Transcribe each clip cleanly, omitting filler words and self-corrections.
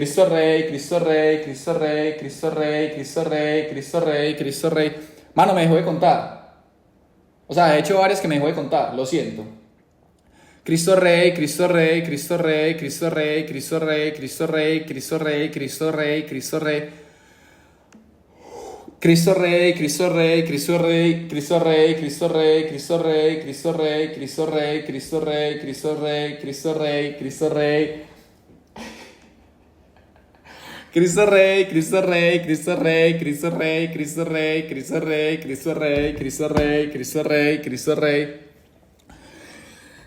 Cristo Rey, Cristo Rey, Cristo Rey, Cristo Rey, Cristo Rey, Cristo Rey, Cristo Rey. Mano, me dejó de contar. O sea, he hecho varias que me dejó de contar, lo siento. Cristo Rey, Cristo Rey, Cristo Rey, Cristo Rey, Cristo Rey, Cristo Rey, Cristo Rey, Cristo Rey, Cristo Rey. Cristo Rey, Cristo Rey, Cristo Rey, Cristo Rey, Cristo Rey, Cristo Rey, Cristo Rey, Cristo Rey, Cristo Rey, Cristo Rey, Cristo Rey, Cristo Rey. Cristo Rey, Cristo Rey, Cristo Rey, Cristo Rey, Cristo Rey, Cristo Rey, Cristo Rey, Cristo Rey, Cristo Rey, Cristo Rey.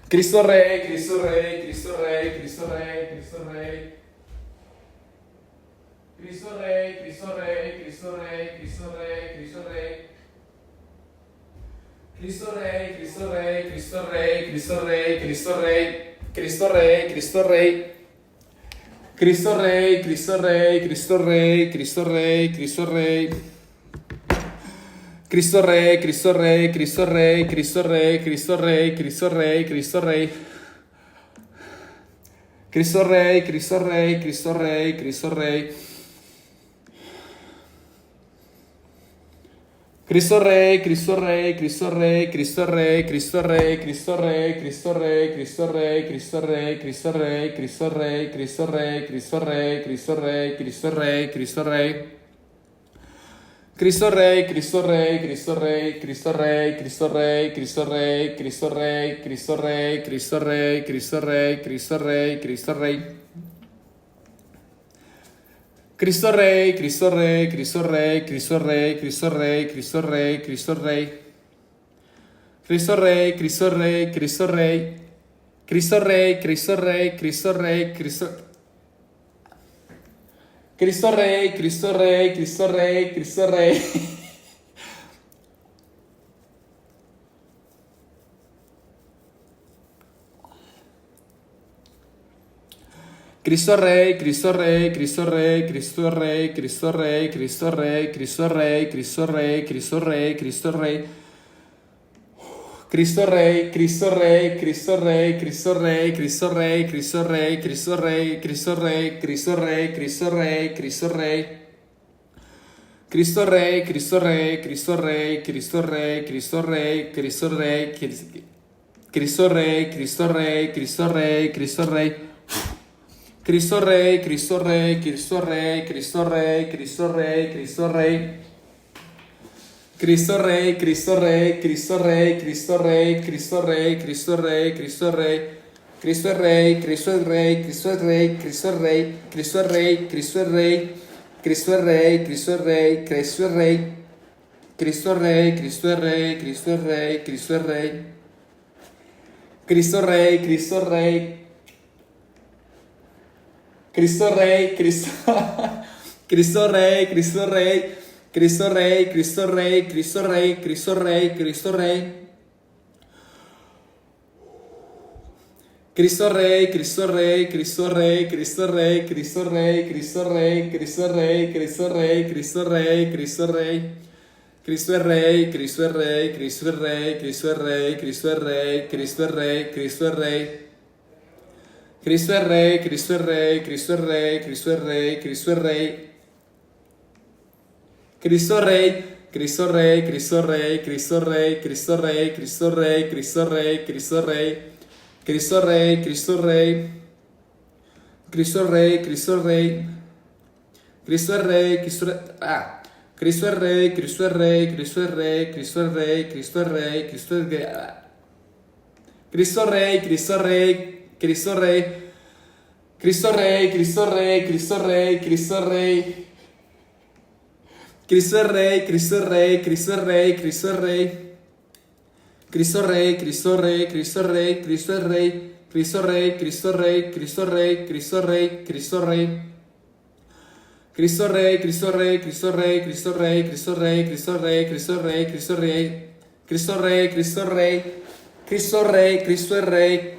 Cristo Rey, Cristo Rey, Cristo Rey, Cristo Rey, Cristo Rey. Cristo Rey, Cristo Rey, Cristo Rey, Cristo Rey, Cristo Rey. Cristo Rey, Cristo Rey, Cristo Rey, Cristo Rey, Cristo Rey, Cristo Rey, Cristo Rey. Cristo Rey, Cristo Rey, Cristo Rey, Cristo Rey, Cristo Rey. Cristo Rey, Cristo Rey, Cristo Rey, Cristo Rey, Cristo Rey, Cristo Rey, Cristo Rey. Cristo Rey, Cristo Rey, Cristo Rey, Cristo Rey. Cristo Rey, Cristo Rey, Cristo Rey, Cristo Rey, Cristo Rey, Cristo Rey, Cristo Rey, Cristo Rey, Cristo Rey, Cristo Rey, Cristo Rey, Cristo Rey, Cristo Rey, Cristo Rey, Cristo Rey, Cristo Rey. Cristo Rey, Cristo Rey, Cristo Rey, Cristo Rey, Cristo Rey, Cristo Rey, Cristo Rey, Cristo Rey, Cristo Rey, Cristo Rey, Cristo Rey, Cristo Rey. Cristo Rey, Cristo Rey, Cristo Rey, Cristo Rey, Cristo Rey, Cristo Rey, Cristo Rey. Cristo Rey, Cristo Rey, Cristo Rey. Cristo Rey, Cristo Rey, Cristo Rey, Cristo. Cristo Rey, Cristo Rey, Cristo Rey, Cristo Rey. Cristo Rey, Cristo Rey, Cristo Rey, Cristo Rey, Cristo Rey, Cristo Rey, Cristo Rey, Cristo Rey, Cristo Rey, Cristo Rey. Cristo Rey, Cristo Rey, Cristo Rey, Cristo Rey, Cristo Rey, Cristo Rey, Cristo Rey, Cristo Rey, Cristo Rey, Cristo Rey, Cristo Rey. Cristo Rey, Cristo Rey, Cristo Rey, Cristo Rey, Cristo Rey, Cristo Rey, Cristo Rey, Cristo Rey, Cristo Rey, Cristo Rey. Cristo Rey, Cristo Rey, Cristo Rey, Cristo Rey, Cristo Rey, Cristo Rey. Cristo Rey, Cristo Rey, Cristo Rey, Cristo Rey, Cristo Rey, Cristo Rey, Cristo Rey. Cristo Rey, Cristo Rey, Cristo Rey, Cristo Rey, Cristo Rey, Cristo Rey. Cristo Rey, Cristo Rey, Cristo Rey. Cristo Rey, Cristo Rey, Cristo Rey, Cristo Rey. Cristo Rey, Cristo Rey. Cristo Rey, Cristo. Cristo Rey, Cristo Rey. Cristo Rey, Cristo Rey, Cristo Rey, Cristo Rey, Cristo Rey. Cristo Rey, Cristo Rey, Cristo Rey, Cristo Rey, Cristo Rey, Cristo Rey, Cristo Rey, Cristo Rey, Cristo Rey, Cristo Rey. Cristo es Rey, Cristo es Rey, Cristo es Rey, Cristo es Rey, Cristo es Rey, Cristo es Rey, Cristo es Rey. Cristo es Rey, Cristo es Rey, Cristo es Rey, Cristo es Rey, Cristo es Rey. Cristo Rey, Cristo Rey, Cristo Rey, Cristo Rey, Cristo Rey, Cristo Rey, Cristo Rey, Cristo Rey. Cristo Rey, Cristo Rey. Cristo Rey, Cristo Rey. Cristo es Rey, Cristo Cristo es Rey, Cristo es Rey, Cristo es Rey, Cristo es Rey, Cristo es Rey, Cristo es Rey. Cristo Rey, Cristo Rey, Cristo Rey. Cristo Rey, Cristo Rey, Cristo Rey, Cristo Rey. Cristo es Rey, Cristo es Rey, Cristo es Rey, Cristo es Rey. Cristo Rey, Cristo Rey, Cristo Rey, Cristo es Rey. Cristo Rey, Cristo Rey, Cristo Rey, Cristo Rey, Cristo Rey. Cristo Rey, Cristo Rey, Cristo Rey, Cristo Rey, Cristo Rey, Cristo Rey, Cristo Rey, Cristo Rey. Cristo Rey, Cristo Rey. Cristo Rey, Cristo es Rey.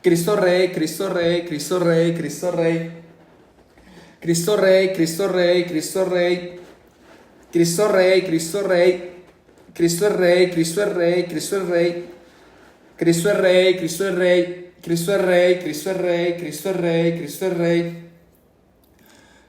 Cristo Rey, Cristo Rey, Cristo Rey, Cristo Rey. Cristo Rey, Cristo Rey, Cristo Rey. Cristo Rey, Cristo Rey. Cristo es Rey, Cristo es Rey, Cristo es Rey. Cristo es Rey, Cristo es Rey. Cristo es Rey, Cristo es Rey, Cristo es Rey, Cristo es Rey.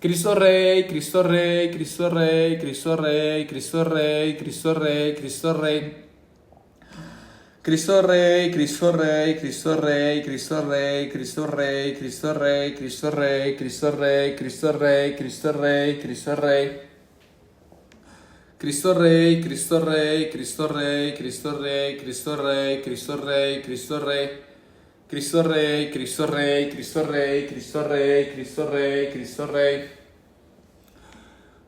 Cristo Rey, Cristo Rey, Cristo Rey, Cristo Rey, Cristo Rey, Cristo Rey, Cristo Rey. Cristo Rey, Cristo Rey, Cristo Rey, Cristo Rey, Cristo Rey, Cristo Rey, Cristo Rey, Cristo Rey, Cristo Rey, Cristo Rey, Cristo Rey. Cristo Rey, Cristo Rey, Cristo Rey, Cristo Rey, Cristo Rey, Cristo Rey, Cristo Rey. Cristo Rey, Cristo Rey, Cristo Rey, Cristo Rey, Cristo Rey, Cristo Rey.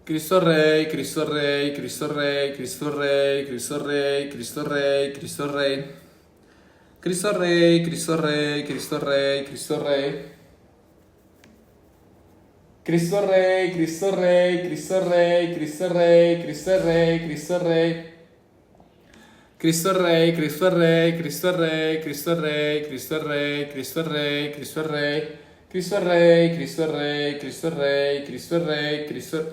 Cristo Rey, Cristo Rey, Cristo Rey, Cristo Rey, Cristo Rey, Cristo Rey, Cristo Rey. Cristo Rey, Cristo Rey, Cristo Rey, Cristo Rey. Cristo Rey, Cristo Rey, Cristo Rey, Cristo Rey, Cristo Rey, Cristo Rey. Cristo Rey, Cristo Rey, Cristo Rey, Cristo Rey, Cristo Rey, Cristo Rey, Cristo Rey. Cristo Rey, Cristo Rey, Cristo Rey, Cristo Rey, Cristo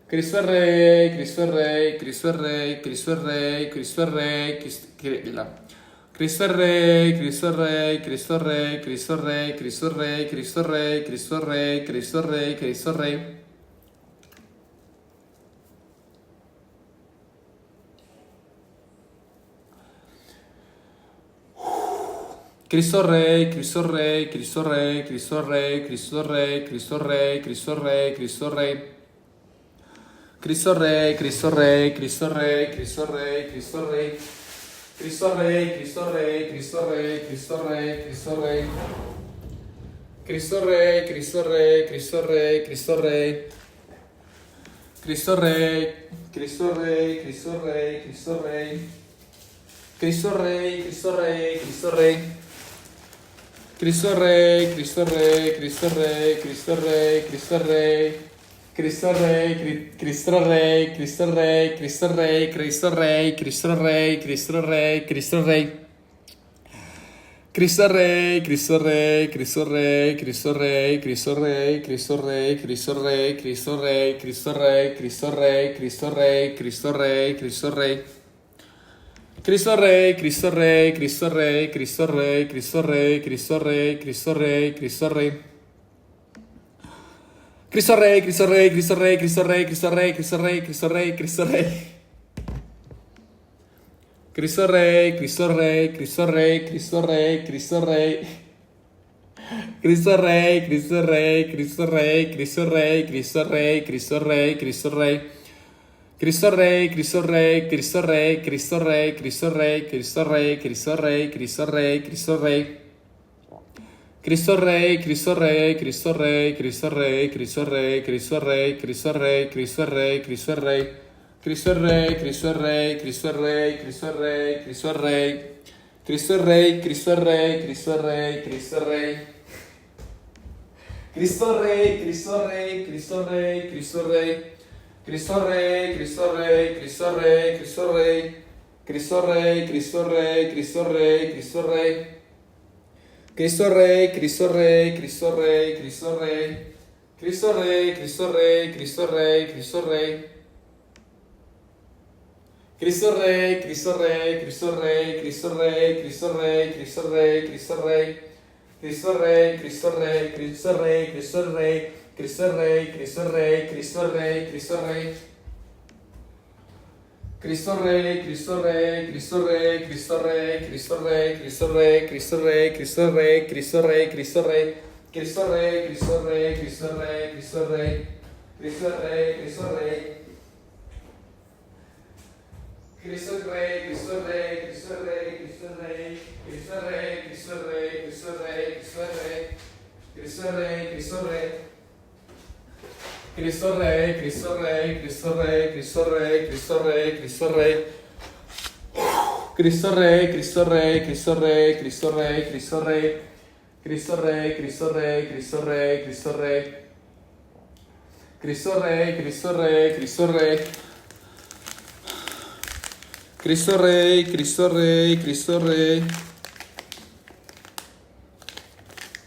Cristo Rey, Cristo Rey, Cristo Rey, Cristo Rey, Cristo Rey, Cristo Rey, Cristo Rey, Cristo Rey, Cristo Rey, Cristo Rey, Cristo Rey, Cristo Rey, Cristo Rey, Cristo Rey. Cristo Rey, Cristo Rey, Cristo Rey, Cristo Rey, Cristo Rey, Cristo Rey, Cristo Rey, Cristo Rey. Cristo Rey, Cristo Rey, Cristo Rey, Cristo Rey, Cristo Rey. Cristo Rey, Cristo Rey, Cristo Rey, Cristo Rey, Cristo Rey. Cristo Rey, Cristo Rey, Cristo Rey, Cristo Rey. Cristo Rey, Cristo Rey, Cristo Rey, Cristo Rey. Cristo Rey, Cristo Rey, Cristo Rey. Cristo Rey, Cristo Rey, Cristo Rey, Cristo Rey, Cristo Rey. Cristo Rey, Cristo Rey, Cristo Rey, Cristo Rey, Cristo Rey, Cristo Rey, Cristo Rey, Cristo Rey. Cristo Rey, Cristo Rey, Cristo Rey, Cristo Rey, Cristo Rey, Cristo Rey, Cristo Rey, Cristo Rey, Cristo Rey, Cristo Rey, Cristo Rey, Cristo Rey, Cristo Rey. Cristo Rey, Cristo Rey, Cristo Rey, Cristo Rey, Cristo Rey, Cristo Rey, Cristo Rey, Cristo Rey. Cristo Rey, Cristo Rey, Cristo Rey, Cristo Rey, Cristo Rey, Cristo Rey, Cristo Rey, Cristo Rey. Cristo Rey, Cristo Rey, Cristo Rey, Cristo Rey, Cristo Rey. Cristo Rey, Cristo Rey, Cristo Rey, Cristo Rey, Cristo Rey, Cristo Rey, Cristo Rey. Cristo Rey, Cristo Rey, Cristo Rey, Cristo Rey, Cristo Rey, Cristo Rey, Cristo Rey, Cristo Rey, Cristo Rey. Cristo Rey, Cristo Rey, Cristo Rey, Cristo Rey, Cristo Rey, Cristo Rey, Cristo Rey, Cristo Rey, Cristo Rey. Cristo Rey, Cristo Rey, Cristo Rey, Cristo Rey, Cristo Rey. Cristo Rey, Cristo Rey, Cristo Rey, Cristo Rey. Cristo Rey, Cristo Rey, Cristo Rey, Cristo Rey. Cristo Rey, Cristo Rey, Cristo Rey, Cristo Rey. Cristo Rey, Cristo Rey, Cristo Rey, Cristo Rey. Cristo Rey, Cristo Rey, Cristo Rey, Cristo Rey. Cristo Rey, Cristo Rey, Cristo Rey, Cristo Rey. Cristo Rey, Cristo Rey, Cristo Rey, Cristo Rey, Cristo Rey, Cristo Rey, Cristo Rey. Cristo Rey, Cristo Rey, Cristo Rey, Cristo Rey. Cristo Rey, Cristo Rey, Cristo Rey, Cristo Rey. Cristo Rey, Cristo Rey, Cristo Rey, Cristo Rey, Cristo Rey, Cristo Rey, Cristo Rey, Cristo Rey, Cristo Rey, Cristo Rey. Cristo Rey, Cristo Rey, Cristo Rey, Cristo Rey. Cristo Rey, Cristo Rey. Cristo Rey, Cristo Rey, Cristo Rey, Cristo Rey. Cristo Rey, Cristo Rey, Cristo Rey, Cristo Rey. Cristo Rey, Cristo Rey. Cristo Rey, Cristo Rey, Cristo Rey, Cristo Rey, Cristo Rey, Cristo Rey. Cristo Rey, Cristo Rey, Cristo Rey, Cristo Rey, Cristo Rey. Cristo Rey, Cristo Rey, Cristo Rey, Cristo Rey. Cristo Rey, Cristo Rey, Cristo Rey. Cristo Rey, Cristo Rey, Cristo Rey.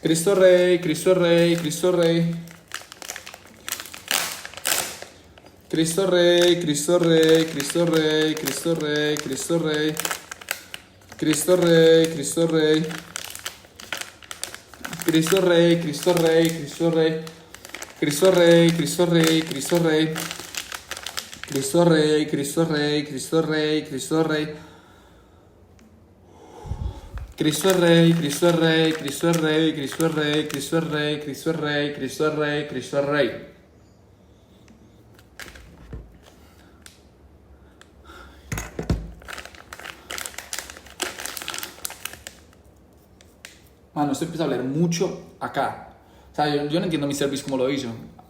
Cristo Rey, Cristo Rey, Cristo Rey. Cristo Rey, Cristo Rey, Cristo Rey, Cristo Rey, Cristo Rey. Cristo Rey, Cristo Rey. Cristo Rey, Cristo Rey, Cristo Rey. Cristo Rey, Cristo Rey, Cristo Rey. Cristo Rey, Cristo Rey, Cristo Rey, Cristo Rey. Cristo Rey, Cristo Rey, Cristo Rey, Cristo Rey, Cristo Rey, Cristo Rey, Cristo Rey, Cristo Rey. Mano, esto empieza a hablar mucho acá. O sea, yo no entiendo mi service cómo lo hizo.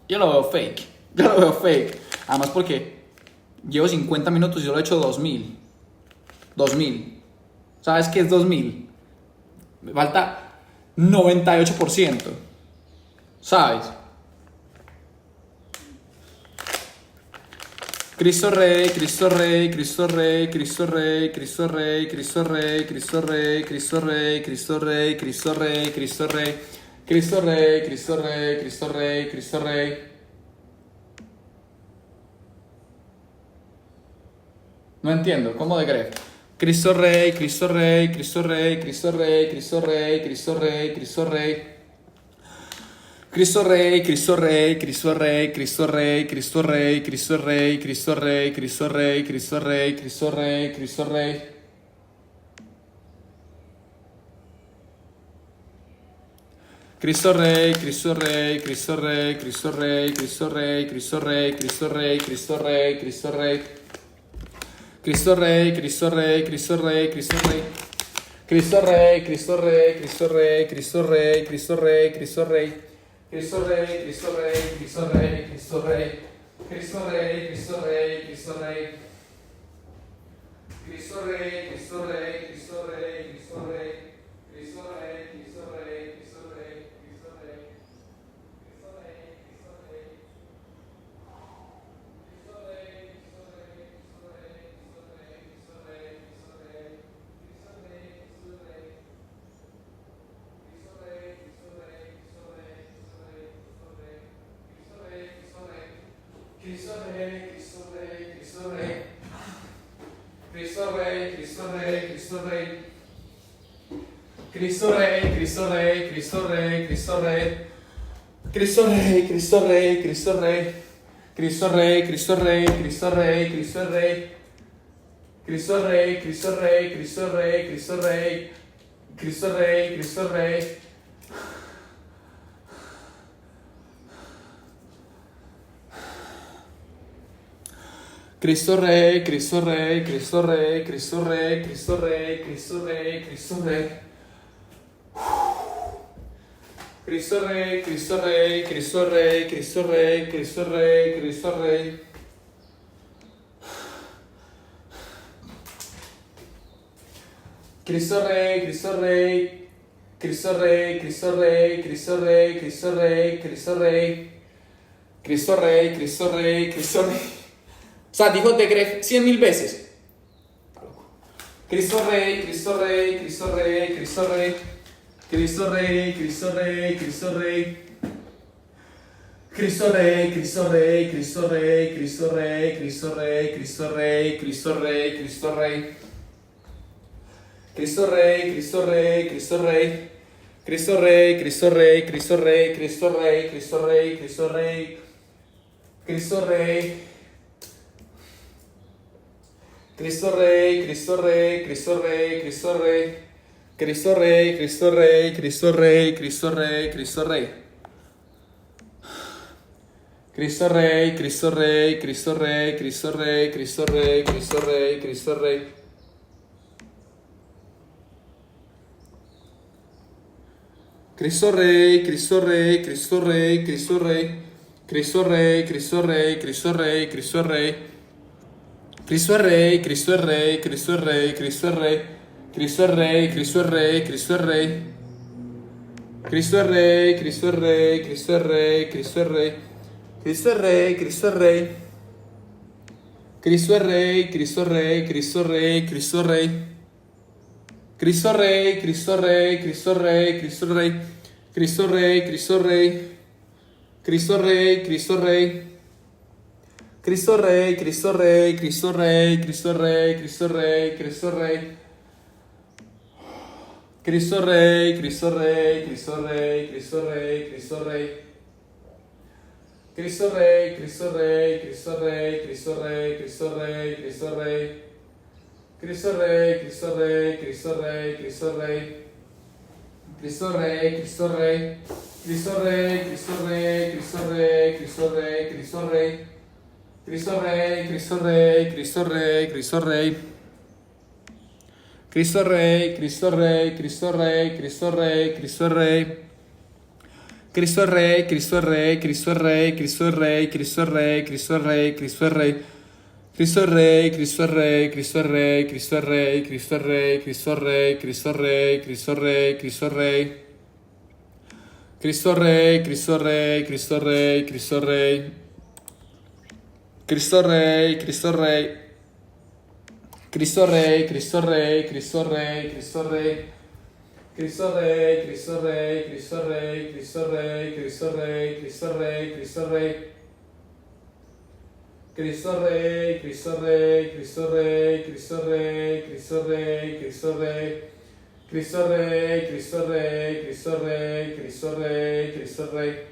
Yo lo veo fake. Yo lo veo fake. Además porque llevo 50 minutos y yo lo he hecho 2000. 2000. ¿Sabes qué es 2000? Me falta 98%. ¿Sabes? Cristo Rey, Cristo Rey, Cristo Rey, Cristo Rey, Cristo Rey, Cristo Rey, Cristo Rey, Cristo Rey, Cristo Rey, Cristo Rey, Cristo Rey, Cristo Rey, Cristo Rey, Cristo Rey, Cristo Rey. No entiendo, ¿cómo de Gref? Cristo Rey, Cristo Rey, Cristo Rey, Cristo Rey, Cristo Rey, Cristo Rey, Cristo Rey. Cristo Rey, Cristo Rey, Cristo Rey, Cristo Rey, Cristo Rey, Cristo Rey, Cristo Rey, Cristo Rey, Cristo Rey, Cristo Rey, Cristo Rey. Cristo Rey, Cristo Rey, Cristo Rey, Cristo Rey, Cristo Rey, Cristo Rey, Cristo Rey, Cristo Rey, Cristo Rey. Cristo Rey, Cristo Rey, Cristo Rey, Cristo Rey. Cristo Rey, Cristo Rey, Cristo Rey, Cristo Rey, Cristo Rey, Cristo Rey. Cristo Rey, Cristo Rey, Cristo Rey, Cristo Rey, Cristo Rey, Cristo Rey, Cristo Rey, Cristo Rey, Cristo Rey, Cristo Rey, Cristo Rey, Cristo Rey, Cristo Rey, Cristo Rey, Cristo Rey, Cristo Rey, Cristo Rey. Cristo Rey, Cristo Rey, Cristo Rey. Cristo Rey, Cristo Rey, Cristo Rey. Cristo Rey, Cristo Rey, Cristo Rey, Cristo Rey. Cristo Rey, Cristo Rey, Cristo Rey. Cristo Rey, Cristo Rey, Cristo Rey, Cristo Rey. Cristo Rey, Cristo Rey, Cristo Rey, Cristo Rey. Cristo Rey, Cristo Rey. Cristo Rey, Cristo Rey, Cristo Rey, Cristo Rey, Cristo Rey, Cristo Rey, Cristo Rey. Cristo Rey, Cristo Rey, Cristo Rey, Cristo Rey, Cristo Rey, Cristo Rey. Cristo Rey, Cristo Rey, Cristo Rey, Cristo Rey, Cristo Rey, Cristo Rey, Cristo Rey. Cristo Rey, Cristo Rey, Cristo Rey. O sea, dijo de Gref 100.000 veces. Cristo Rey, Cristo Rey, Cristo Rey, Cristo Rey. Cristo Rey, Cristo Rey, Cristo Rey. Cristo Rey, Cristo Rey, Cristo Rey, Cristo Rey, Cristo Rey, Cristo Rey, Cristo Rey, Cristo Rey. Cristo Rey, Cristo Rey, Cristo Rey. Cristo Rey, Cristo Rey, Cristo Rey, Cristo Rey, Cristo Rey, Cristo Rey. Cristo Rey. Cristo Rey, Cristo Rey, Cristo Rey, Cristo Rey. Cristo Rey, Cristo Rey, Cristo Rey, Cristo Rey, Cristo Rey. Cristo Rey, Cristo Rey, Cristo Rey, Cristo Rey, Cristo Rey, Cristo Rey, Cristo Rey. Cristo Rey, Cristo Rey, Cristo Rey, Cristo Rey. Cristo Rey, Cristo Rey, Cristo Rey, Cristo Rey. Cristo Rey, Cristo Rey, Cristo Rey, Cristo Rey. Cristo Rey, Cristo Rey, Cristo Rey. Cristo Rey, Cristo Rey, Cristo Rey, Cristo Rey. Cristo Rey, Cristo Rey. Cristo Rey, Cristo Rey, Cristo Rey, Cristo Rey. Cristo Rey, Cristo Rey, Cristo Rey, Cristo Rey. Cristo Rey, Cristo Rey. Cristo Rey, Cristo Rey. Cristo Rey, Cristo Rey, Cristo Rey, Cristo Rey, Cristo Rey, Cristo Rey. Cristo Rey, Cristo Rey, Cristo Rey, Cristo Rey, Cristo Rey. Cristo Rey, Cristo Rey, Cristo Rey, Cristo Rey, Cristo Rey, Cristo Rey. Cristo Rey, Cristo Rey, Cristo Rey, Cristo Rey. Cristo Rey, Cristo Rey. Cristo Rey, Cristo Rey, Cristo Rey, Cristo Rey, Cristo Rey. Cristo Rey, Cristo Rey, Cristo Rey, Cristo Rey. Cristo Rey, Cristo Rey, Cristo Rey, Cristo Rey, Cristo Rey. Cristo Rey, Cristo Rey, Cristo Rey, Cristo Rey, Cristo Rey, Cristo Rey, Cristo Rey. Cristo Rey, Cristo Rey, Cristo Rey, Cristo Rey, Cristo Rey, Cristo Rey, Cristo Rey, Cristo Rey, Cristo Rey. Cristo Rey, Cristo Rey, Cristo Rey, Cristo Rey. Cristo Rey, Cristo Rey. Cristo Rey, Cristo Rey, Cristo Rey, Cristo Rey. Cristo Rey, Cristo Rey, Cristo Rey, Cristo Rey, Cristo Rey, Cristo Rey, Cristo Rey. Cristo Rey, Cristo Rey, Cristo Rey, Cristo Rey, Cristo Rey, Cristo Rey. Cristo Rey, Cristo Rey, Cristo Rey, Cristo Rey, Cristo Rey.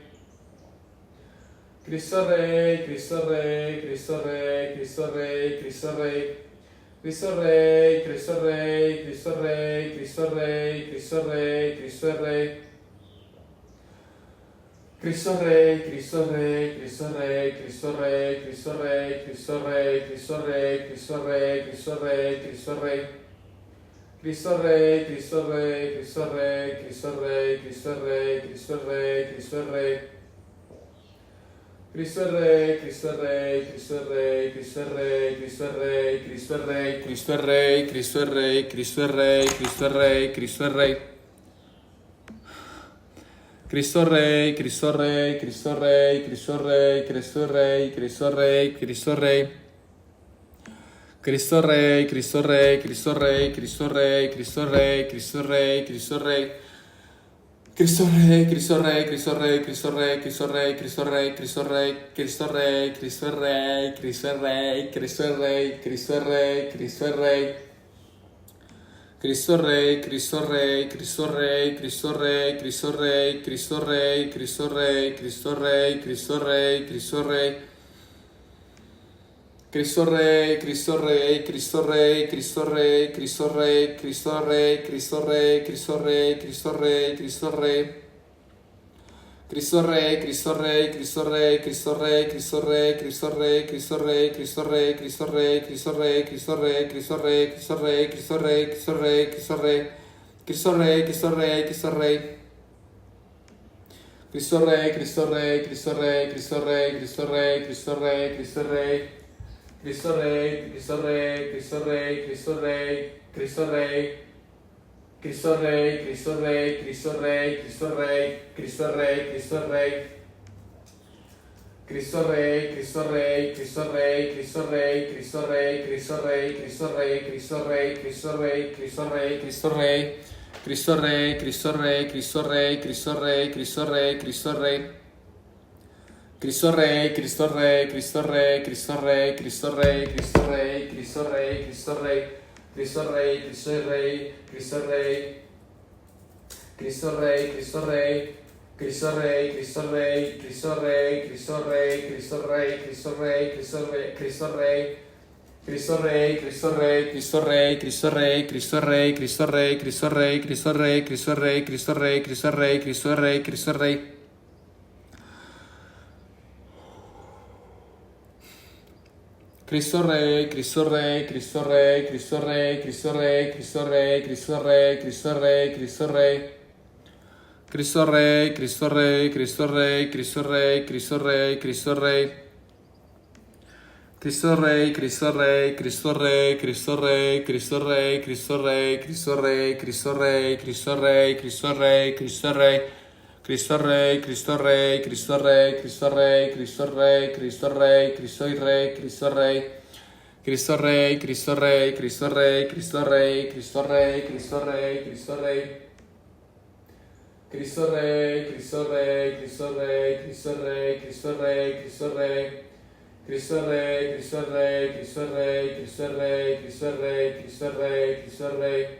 Cristo Rey, Cristo Rey, Cristo Rey, Cristo Rey, Cristo Rey. Cristo Rey, Cristo Rey, Cristo Rey, Cristo Rey, Cristo Rey, Cristo Rey. Cristo Rey, Cristo Rey, Cristo Rey, Cristo Rey, Cristo Rey, Cristo Rey, Cristo Rey, Cristo Rey, Cristo Rey, Cristo Rey. Cristo Rey, Cristo Rey, Cristo Rey, Cristo Rey, Cristo Rey, Cristo Rey, Cristo Rey. Cristo Rey, Cristo Rey, Cristo Rey, Cristo Rey, Cristo Rey, Cristo Rey, Cristo Rey, Cristo Rey, Cristo Rey, Cristo Rey, Cristo Rey. Cristo Rey, Cristo Rey, Cristo Rey, Cristo Rey, Cristo Rey, Cristo Rey, Cristo Rey. Cristo Rey, Cristo Rey, Cristo Rey, Cristo Rey, Cristo Rey, Cristo Rey, Cristo Rey. Cristo Rey, Cristo Rey, Cristo Rey, Cristo Rey, Cristo Rey, Cristo Rey, Cristo Rey, Cristo Rey, Cristo Rey, Cristo Rey, Cristo Rey, Cristo Rey, Cristo Rey. Cristo Rey, Cristo Rey, Cristo Rey, Cristo Rey, Cristo Rey, Cristo Rey, Cristo Rey, Cristo Rey, Cristo Rey, Cristo Rey. Cristo Rey, Cristo Rey, Cristo Rey, Cristo Rey, Cristo Rey, Cristo Rey, Cristo Rey, Cristo Rey, Cristo Rey, Cristo Rey. Cristo Rey, Cristo Rey, Cristo Rey, Cristo Rey, Cristo Rey, Cristo Rey, Cristo Rey, Cristo Rey, Cristo Rey, Cristo Rey, Cristo Rey, Cristo Rey, Cristo Rey, Cristo Rey, Cristo Rey, Cristo Rey, Cristo Rey, Cristo Rey, Cristo Rey. Cristo Rey, Cristo Rey, Cristo Rey, Cristo Rey, Cristo Rey, Cristo Rey, Cristo Rey. Cristo Rey, Cristo Rey, Cristo Rey, Cristo Rey, Cristo Rey. Cristo Rey, Cristo Rey, Cristo Rey, Cristo Rey, Cristo Rey, Cristo Rey. Cristo Rey, Cristo Rey, Cristo Rey, Cristo Rey, Cristo Rey, Cristo Rey, Cristo Rey, Cristo Rey, Cristo Rey, Cristo Rey, Cristo Rey. Cristo Rey, Cristo Rey, Cristo Rey, Cristo Rey, Cristo Rey, Cristo Rey. Cristo Rey, Cristo Rey, Cristo Rey, Cristo Rey, Cristo Rey, Cristo Rey, Cristo Rey, Cristo Rey. Cristo Rey, Cristo Rey, Cristo Rey. Cristo Rey, Cristo Rey. Cristo Rey, Cristo Rey, Cristo Rey, Cristo Rey, Cristo Rey, Cristo Rey, Cristo Rey, Cristo Rey. Cristo Rey, Cristo Rey, Cristo Rey, Cristo Rey, Cristo Rey, Cristo Rey, Cristo Rey, Cristo Rey, Cristo Rey, Cristo Rey, Cristo Rey, Cristo Rey, Cristo Rey. Cristo Rey, Cristo Rey, Cristo Rey, Cristo Rey, Cristo Rey, Cristo Rey, Cristo Rey, Cristo Rey, Cristo Rey. Cristo Rey, Cristo Rey, Cristo Rey, Cristo Rey, Cristo Rey, Cristo Rey. Cristo Rey, Cristo Rey, Cristo Rey, Cristo Rey, Cristo Rey, Cristo Rey, Cristo Rey, Cristo Rey, Cristo Rey, Cristo Rey, Cristo Rey. Cristo Rey, Cristo Rey, Cristo Rey, Cristo Rey, Cristo Rey, Cristo Rey, Cristo Rey, Cristo Rey. Cristo Rey, Cristo Rey, Cristo Rey, Cristo Rey, Cristo Rey, Cristo Rey, Cristo Rey. Cristo Rey, Cristo Rey, Cristo Rey, Cristo Rey, Cristo Rey, Cristo Rey. Cristo Rey, Cristo Rey, Cristo Rey, Cristo Rey, Cristo Rey, Cristo Rey, Cristo Rey.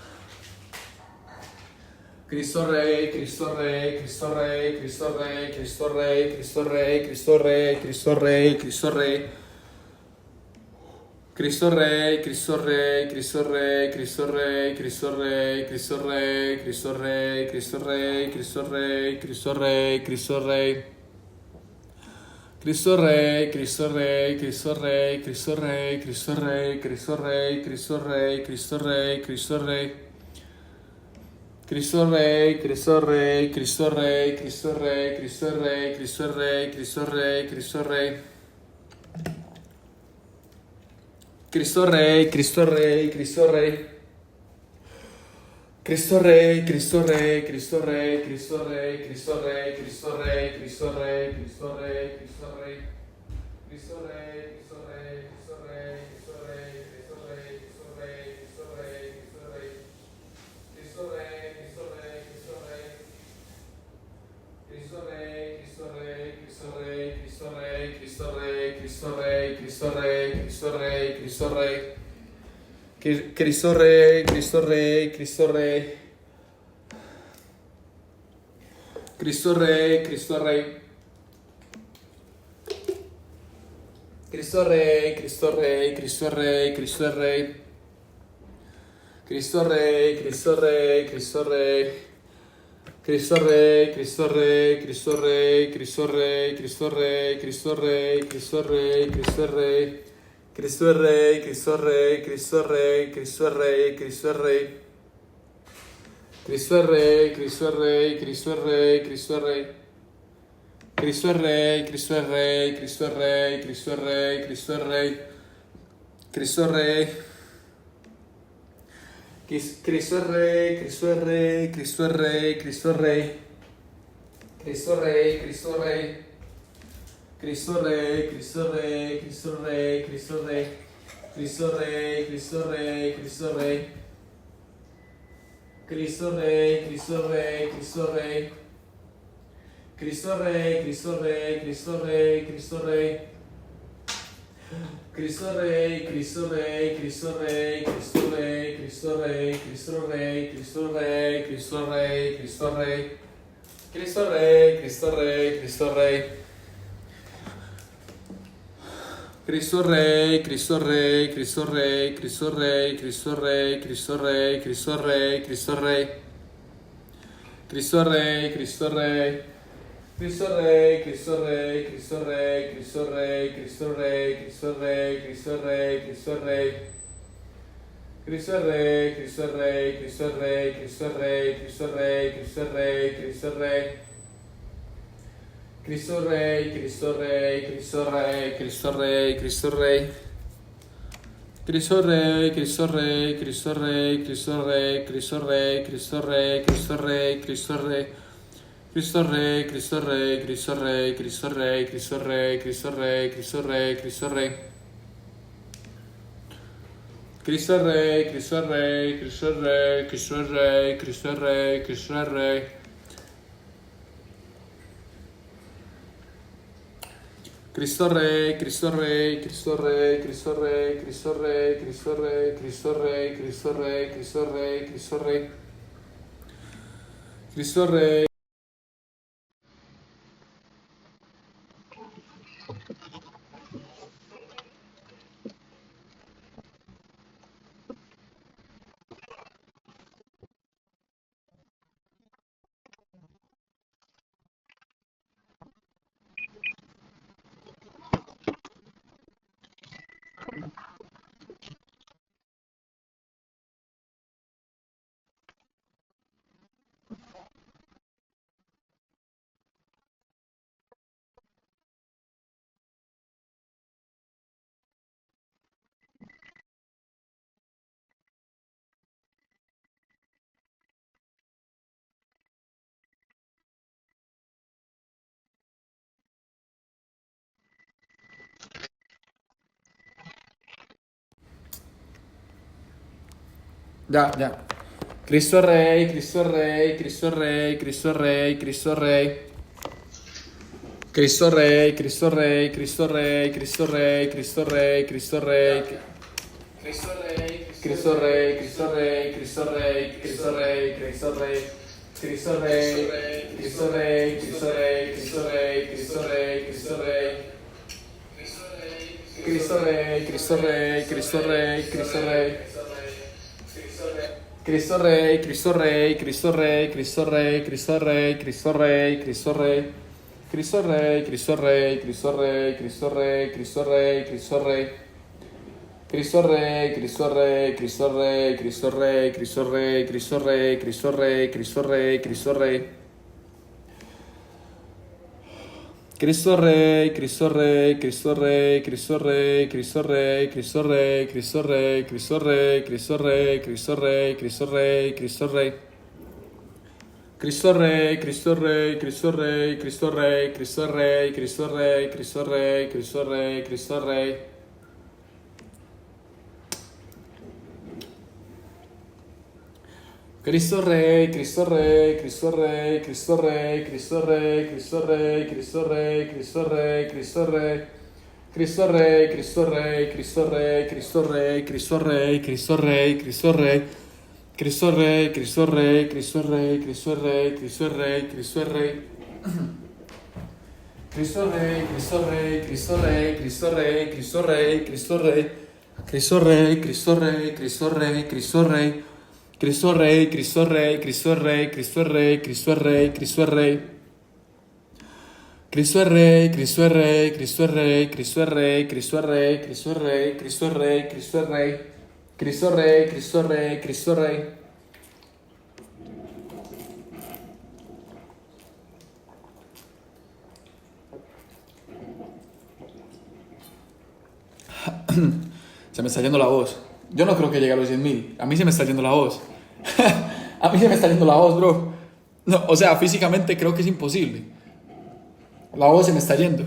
Cristo Rey, Cristo Rey, Cristo Rey, Cristo Rey, Cristo Rey, Cristo Rey, Cristo Rey, Cristo Rey, Cristo Rey. Cristo Rey, Cristo Rey, Cristo Rey, Cristo Rey, Cristo Rey, Cristo Rey, Cristo Rey, Cristo Rey, Cristo Rey, Cristo Rey, Cristo Rey. Cristo Rey, Cristo Rey, Cristo Rey, Cristo Rey, Cristo Rey, Cristo Rey, Cristo Rey, Cristo Rey, Cristo Rey. Cristo Rey, Cristo Rey, Cristo Rey, Cristo Rey, Cristo Rey, Cristo Rey, Cristo Rey, Cristo Rey. Cristo Rey, Cristo Rey, Cristo Rey. Cristo Rey, Cristo Rey, Cristo Rey, Cristo Rey, Cristo Rey, Cristo Rey, Cristo Rey, Cristo Rey, Cristo Rey. Cristo Rey, Cristo Rey, Cristo Rey, Cristo Rey, Cristo Rey, Cristo Rey, Cristo Rey, Cristo Rey. Cristo Rey, Cristo Rey, Cristo Rey. Cristo Rey, Cristo Rey, Cristo Rey, Cristo Rey, Cristo Rey, Cristo Rey, Cristo Rey, Cristo Rey, Cristo Rey. Cristo Rey, Cristo Rey, Cristo Rey. Cristo Rey, Cristo Rey. Cristo Rey, Cristo Rey, Cristo Rey, Cristo Rey. Cristo Rey, Cristo Rey, Cristo Rey. Cristo Rey, Cristo Rey, Cristo Rey, Cristo Rey, Cristo Rey, Cristo Rey, Cristo Rey, Cristo Rey. Cristo Rey, Cristo Rey, Cristo Rey, Cristo Rey, Cristo Rey. Cristo Rey, Cristo Rey, Cristo Rey, Cristo Rey. Cristo Rey, Cristo Rey, Cristo Rey, Cristo Rey, Cristo Rey. Cristo Rey. Cristo Rey, Cristo Rey, Cristo Rey, Cristo Rey. Cristo Rey, Cristo Rey. Cristo Rey, Cristo Rey, Cristo Rey, Cristo Rey. Cristo Rey, Cristo Rey, Cristo Rey. Cristo Rey, Cristo Rey, Cristo Rey. Cristo Rey, Cristo Rey, Cristo Rey, Cristo Rey. Cristo Rey, Cristo Rey, Cristo Rey, Cristo Rey, Cristo Rey, Cristo Rey, Cristo Rey, Cristo Rey, Cristo Rey. Cristo Rey, Cristo Rey, Cristo Rey. Cristo Rey, Cristo Rey, Cristo Rey, Cristo Rey, Cristo Rey, Cristo Rey, Cristo Rey, Cristo Rey. Cristo Rey, Cristo Rey. Cristo Rey, Cristo Rey, Cristo Rey, Cristo Rey, Cristo Rey, Cristo Rey, Cristo Rey, Cristo Rey. Cristo Rey, Cristo Rey, Cristo Rey, Cristo Rey, Cristo Rey, Cristo Rey, Cristo Rey. Cristo Rey, Cristo Rey, Cristo Rey, Cristo Rey, Cristo Rey. Cristo Rey, Cristo Rey, Cristo Rey, Cristo Rey, Cristo Rey, Cristo Rey, Cristo Rey, Cristo Rey. Cristo Rey, Cristo Rey, Cristo Rey, Cristo Rey, Cristo Rey, Cristo Rey, Cristo Rey, Cristo Rey. Cristo Rey, Cristo Rey, Cristo Rey, Cristo Rey, Cristo Rey, Cristo Rey. Cristo Rey, Cristo Rey, Cristo Rey, Cristo Rey, Cristo Rey, Cristo Rey, Cristo Rey, Cristo Rey, Cristo Rey, Cristo Rey. Cristo Rey. Ya, ya. Cristo Rey, Cristo Rey, Cristo Rey, Cristo Rey, Cristo Rey. Cristo Rey, Cristo Rey, Cristo Rey, Cristo Rey, Cristo Rey, Cristo Rey. Cristo Rey, Cristo Rey, Cristo Rey, Cristo Rey, Cristo Rey, Cristo Rey. Cristo Rey, Cristo Rey, Cristo Rey, Cristo Rey, Cristo Rey, Cristo Rey. Cristo Rey, Cristo Rey, Cristo Rey, Cristo Rey. Cristo Rey, Cristo Rey, Cristo Rey, Cristo Rey, Cristo Rey, Cristo Rey, Cristo Rey. Cristo Rey, Cristo Rey, Cristo Rey, Cristo Rey, Cristo Rey, Cristo Rey. Cristo Rey, Cristo Rey, Cristo Rey, Cristo Rey, Cristo Rey, Cristo Rey, Cristo Rey, Cristo Rey, Cristo Rey. Cristo Rey, Cristo Rey, Cristo Rey, Cristo Rey, Cristo Rey, Cristo Rey, Cristo Rey, Cristo Rey, Cristo Rey, Cristo Rey, Cristo Rey, Cristo Rey. Cristo Rey, Cristo Rey, Cristo Rey, Cristo Rey, Cristo Rey, Cristo Rey, Cristo Rey, Cristo Rey, Cristo Rey. Cristo Rey, Cristo Rey, Cristo Rey, Cristo Rey, Cristo Rey, Cristo Rey, Cristo Rey, Cristo Rey, Cristo Rey. Cristo Rey, Cristo Rey, Cristo Rey, Cristo Rey, Cristo Rey, Cristo Rey, Cristo Rey. Cristo Rey, Cristo Rey, Cristo Rey, Cristo Rey, Cristo Rey, Cristo Rey. Cristo Rey, Cristo Rey, Cristo Rey, Cristo Rey, Cristo Rey, Cristo Rey. Cristo Rey, Cristo Rey, Cristo Rey, Cristo Rey. Cristo Rey, Cristo Rey, Cristo Rey, Cristo Rey, Cristo Rey, Cristo Rey. Cristo Rey, Cristo Rey, Cristo Rey, Cristo Rey, Cristo Rey, Cristo Rey, Cristo Rey, Cristo Rey. Cristo Rey, Cristo Rey, Cristo Rey. Se me está yendo la voz. Yo no creo que llegue a los 100.000. A mí se me está yendo la voz. A mí se me está yendo la voz, bro. No, o sea, físicamente creo que es imposible. La voz se me está yendo.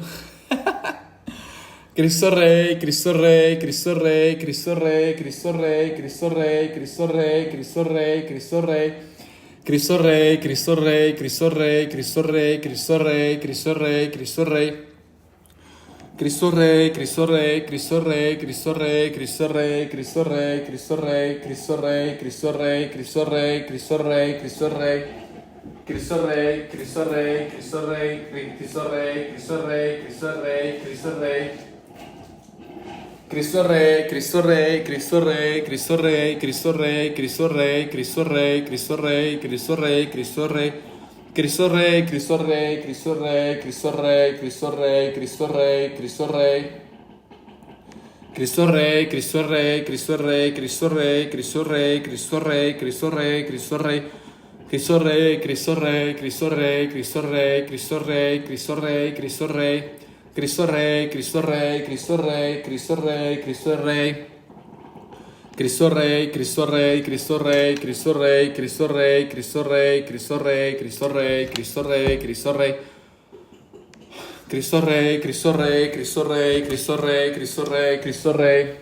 Cristo Rey, Cristo Rey, Cristo Rey, Cristo Rey, Cristo Rey, Cristo Rey, Cristo Rey, Cristo Rey, Cristo Rey. Cristo Rey, Cristo Rey, Cristo Rey, Cristo Rey, Cristo Rey, Cristo Rey, Cristo Rey. Cristo Rey, Cristo Rey, Cristo Rey, Cristo Rey, Cristo Rey, Cristo Rey, Cristo Rey, Cristo Rey, Cristo Rey, Cristo Rey, Cristo Rey, Cristo Rey. Cristo Rey, Cristo Rey, Cristo Rey, Cristo Rey, Cristo Rey, Cristo Rey, Cristo Rey. Cristo Rey, Cristo Rey, Cristo Rey, Cristo Rey, Cristo Rey, Cristo Rey, Cristo Rey, Cristo Rey, Cristo Rey, Cristo Rey. Cristo Rey, Cristo Rey, Cristo Rey, Cristo Rey, Cristo Rey, Cristo Rey, Cristo Rey. Cristo Rey, Cristo Rey, Cristo Rey, Cristo Rey, Cristo Rey, Cristo Rey, Cristo Rey, Cristo Rey. Cristo Rey, Cristo Rey, Cristo Rey, Cristo Rey, Cristo Rey, Cristo Rey, Cristo Rey. Cristo Rey, Cristo Rey, Cristo Rey, Cristo Rey, Cristo Rey. Cristo Rey, Cristo Rey, Cristo Rey, Cristo Rey, Cristo Rey, Cristo Rey, Cristo Rey, Cristo Rey, Cristo Rey, Cristo Rey. Cristo Rey, Cristo Rey, Cristo Rey, Cristo Rey, Cristo Rey, Cristo Rey.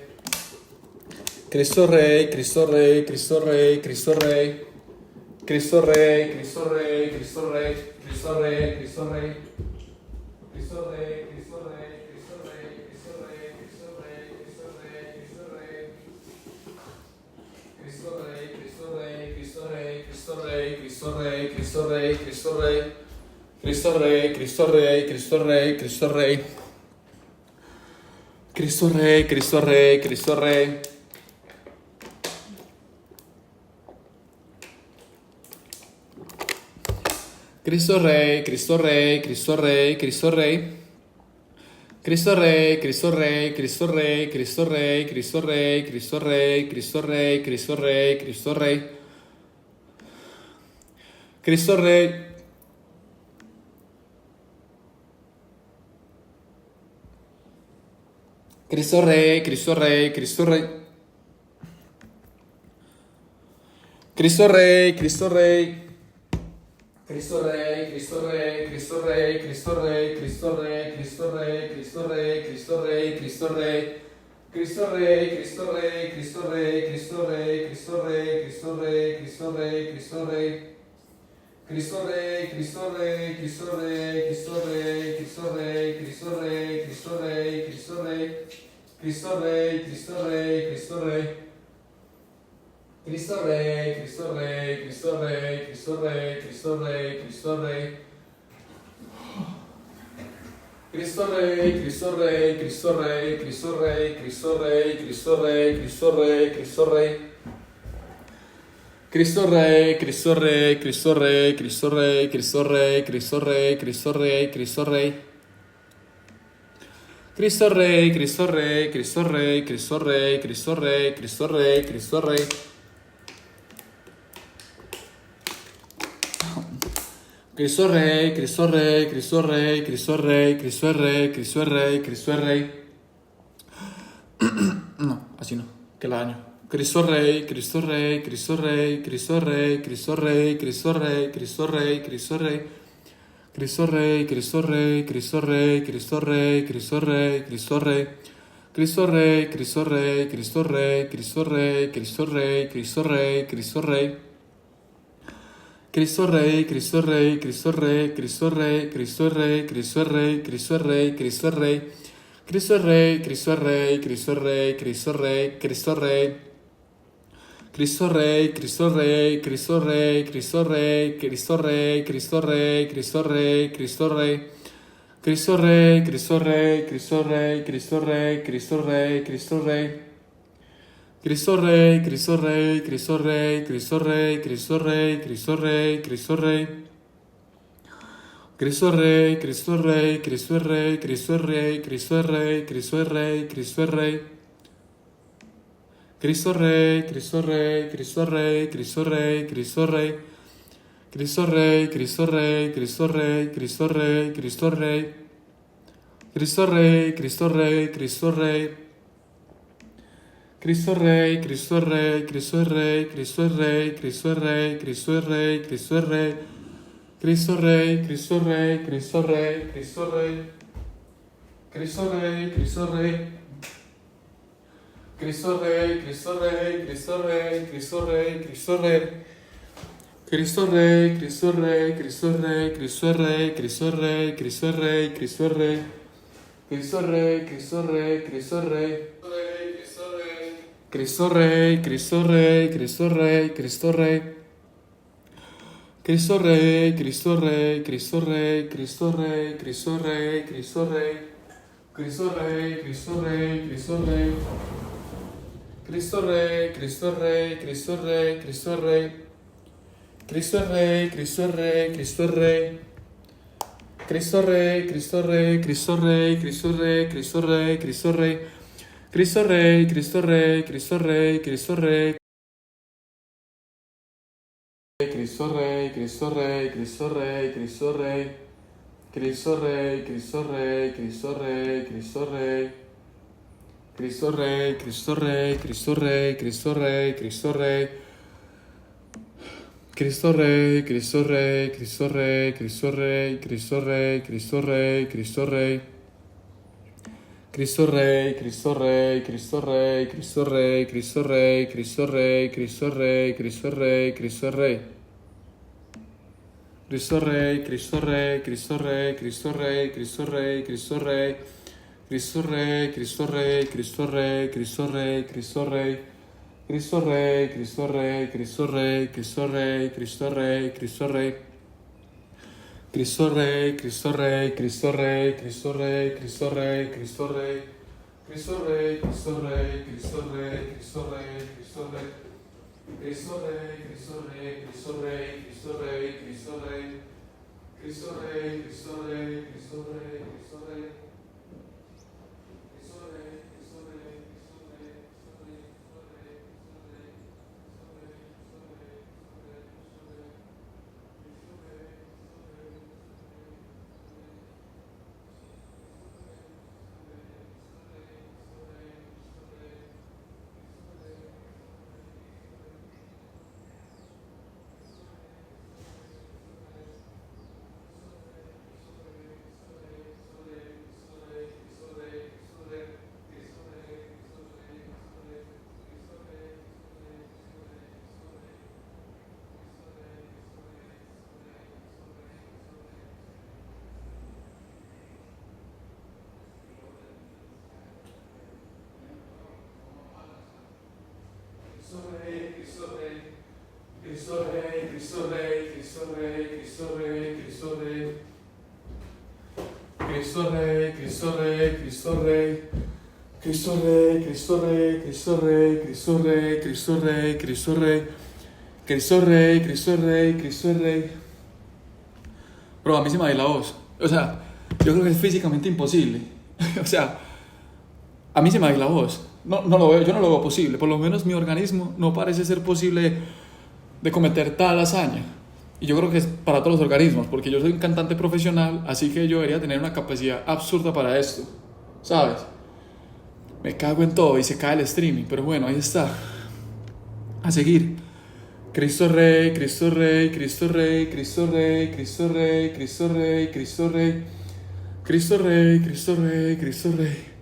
Cristo Rey, Cristo Rey, Cristo Rey, Cristo Rey. Cristo Rey, Cristo Rey, Cristo Rey, Cristo Rey, Cristo Rey. Cristo Rey, Cristo Rey, Cristo Rey, Cristo Rey, Cristo Rey, Cristo Rey, Cristo Rey. Cristo Rey, Cristo Rey, Cristo Rey, Cristo Rey, Cristo Rey, Cristo Rey, Cristo Rey. Cristo Rey, Cristo Rey, Cristo Rey, Cristo Rey. Cristo Rey, Cristo Rey, Cristo Rey. Cristo Rey, Cristo Rey, Cristo Rey, Cristo Rey. Cristo Rey, Cristo Rey, Cristo Rey, Cristo Rey, Cristo Rey, Cristo Rey, Cristo Rey, Cristo Rey, Cristo Rey. Cristo Rey. Cristo Rey, Cristo Rey, Cristo Rey. Cristo Rey, Cristo Rey. Cristo Rey, Cristo Rey, Cristo Rey, Cristo Rey, Cristo Rey, Cristo Rey, Cristo Rey, Cristo Rey, Cristo Rey. Cristo Rey, Cristo Rey, Cristo Rey, Cristo Rey, Cristo Rey, Cristo Rey, Cristo Rey, Cristo Rey. Cristo Rey, Cristo Rey, Cristo Rey, Cristo Rey, Cristo Rey, Cristo Rey, Cristo Rey, Cristo Rey. Cristo Rey, Cristo Rey, Cristo Rey. Cristo Rey, Cristo Rey, Cristo Rey, Cristo Rey, Cristo Rey, Cristo Rey. Cristo Rey, Cristo Rey, Cristo Rey, Cristo Rey, Cristo Rey, Cristo Rey, Cristo Rey, Cristo Rey. Cristo Rey, Cristo Rey, Cristo Rey, Cristo Rey, Cristo Rey, Cristo Rey, Cristo Rey, Cristo Rey. Cristo Rey, Cristo Rey, Cristo Rey, Cristo Rey, Cristo Rey, Cristo Rey, Cristo Rey. Cristo Rey, Cristo Rey, Cristo Rey, Cristo Rey, Cristo Rey, Cristo Rey, Cristo Rey. No, así no, que la daño. Cristo Rey, Cristo Rey, Cristo Rey, Cristo Rey, Cristo Rey, Cristo Rey, Cristo Rey, Cristo Rey. Cristo Rey, Cristo Rey, Cristo Rey, Cristo Rey, Cristo Rey, Cristo Rey. Cristo Rey, Cristo Rey, Cristo Rey, Cristo Rey, Cristo Rey, Cristo Rey, Cristo Rey. Cristo Rey, Cristo Rey, Cristo Rey, Cristo Rey, Cristo Rey, Cristo Rey, Cristo Rey, Cristo Rey. Cristo Rey, Cristo Rey, Cristo Rey, Cristo Rey, Cristo Rey. Cristo Rey, Cristo Rey, Cristo Rey, Cristo Rey, Cristo Rey, Cristo Rey, Cristo Rey, Cristo Rey. Cristo Rey, Cristo Rey, Cristo Rey, Cristo Rey, Cristo Rey, Cristo Rey. Cristo Rey, Cristo Rey, Cristo Rey, Cristo Rey, Cristo Rey, Cristo Rey, Cristo Rey. Cristo Rey, Cristo Rey, Cristo Rey, Cristo Rey, Cristo Rey, Cristo Rey, Cristo Rey. Cristo Rey, Cristo Rey, Cristo Rey, Cristo Rey, Cristo Rey. Cristo Rey, Cristo Rey, Cristo Rey, Cristo Rey, Cristo Rey. Cristo Rey, Cristo Rey, Cristo Rey. Cristo Rey, Cristo Rey, Cristo Rey, Cristo Rey, Cristo Rey, Cristo Rey, Cristo Rey. Cristo Rey, Cristo Rey, Cristo Rey, Cristo Rey. Cristo Rey, Cristo Rey. Cristo Rey, Cristo Rey, Cristo Rey, Cristo Rey, Cristo Rey. Cristo Rey, Cristo Rey, Cristo Rey, Cristo Rey, Cristo Rey, Cristo Rey, Cristo Rey. Cristo Rey, Cristo Rey, Cristo Rey. Cristo Rey, Cristo Rey, Cristo Rey, Cristo Rey. Cristo Rey, Cristo Rey, Cristo Rey, Cristo Rey, Cristo Rey, Cristo Rey. Cristo Rey, Cristo Rey, Cristo Rey. Cristo Rey, Cristo Rey, Cristo Rey, Cristo Rey. Cristo Rey, Cristo Rey, Cristo Rey. Cristo Rey, Cristo Rey, Cristo Rey, Cristo Rey, Cristo Rey, Cristo Rey. Cristo Rey, Cristo Rey, Cristo Rey, Cristo Rey. Cristo Rey, Cristo Rey, Cristo Rey, Cristo Rey. Cristo Rey, Cristo Rey, Cristo Rey, Cristo Rey. Cristo Rey, Cristo Rey, Cristo Rey, Cristo Rey, Cristo Rey. Cristo Rey, Cristo Rey, Cristo Rey, Cristo Rey, Cristo Rey, Cristo Rey, Cristo Rey. Cristo Rey, Cristo Rey, Cristo Rey, Cristo Rey, Cristo Rey, Cristo Rey, Cristo Rey, Cristo Rey, Cristo Rey. Cristo Rey, Cristo Rey, Cristo Rey, Cristo Rey, Cristo Rey, Cristo Rey. Cristo Rey, Cristo Rey, Cristo Rey, Cristo Rey, Cristo Rey. Cristo Rey, Cristo Rey, Cristo Rey, Cristo Rey, Cristo Rey, Cristo Rey. Cristo Rey, Cristo Rey, Cristo Rey, Cristo Rey, Cristo Rey, Cristo Rey. Cristo Rey, Cristo Rey, Cristo Rey, Cristo Rey, Cristo Rey. Cristo Rey, Cristo Rey, Cristo Rey, Cristo Rey, Cristo Rey. Cristo Rey, Cristo Rey, Cristo Rey, Cristo Rey. Cristo Rey, Cristo Cristo Rey, Cristo Rey, Cristo Rey, Cristo Rey, Cristo Rey. Cristo Rey, Cristo Rey, Cristo Rey. Cristo Rey, Cristo Rey, Cristo Rey, Cristo Rey, Cristo Rey, Cristo Rey. Cristo Rey, Cristo Rey, Cristo Rey. Bro, a mí se me va a ir la voz. O sea, yo creo que es físicamente imposible. O sea, a mí se me va a ir la voz. No lo veo, yo no lo veo posible. Por lo menos mi organismo no parece ser posible de cometer tal hazaña. Y yo creo que es para todos los organismos, porque yo soy un cantante profesional, así que yo debería tener una capacidad absurda para esto, ¿sabes? Me cago en todo y se cae el streaming, pero bueno, ahí está. A seguir. Cristo Rey, Cristo Rey, Cristo Rey, Cristo Rey, Cristo Rey, Cristo Rey, Cristo Rey, Cristo Rey, Cristo Rey, Cristo Rey.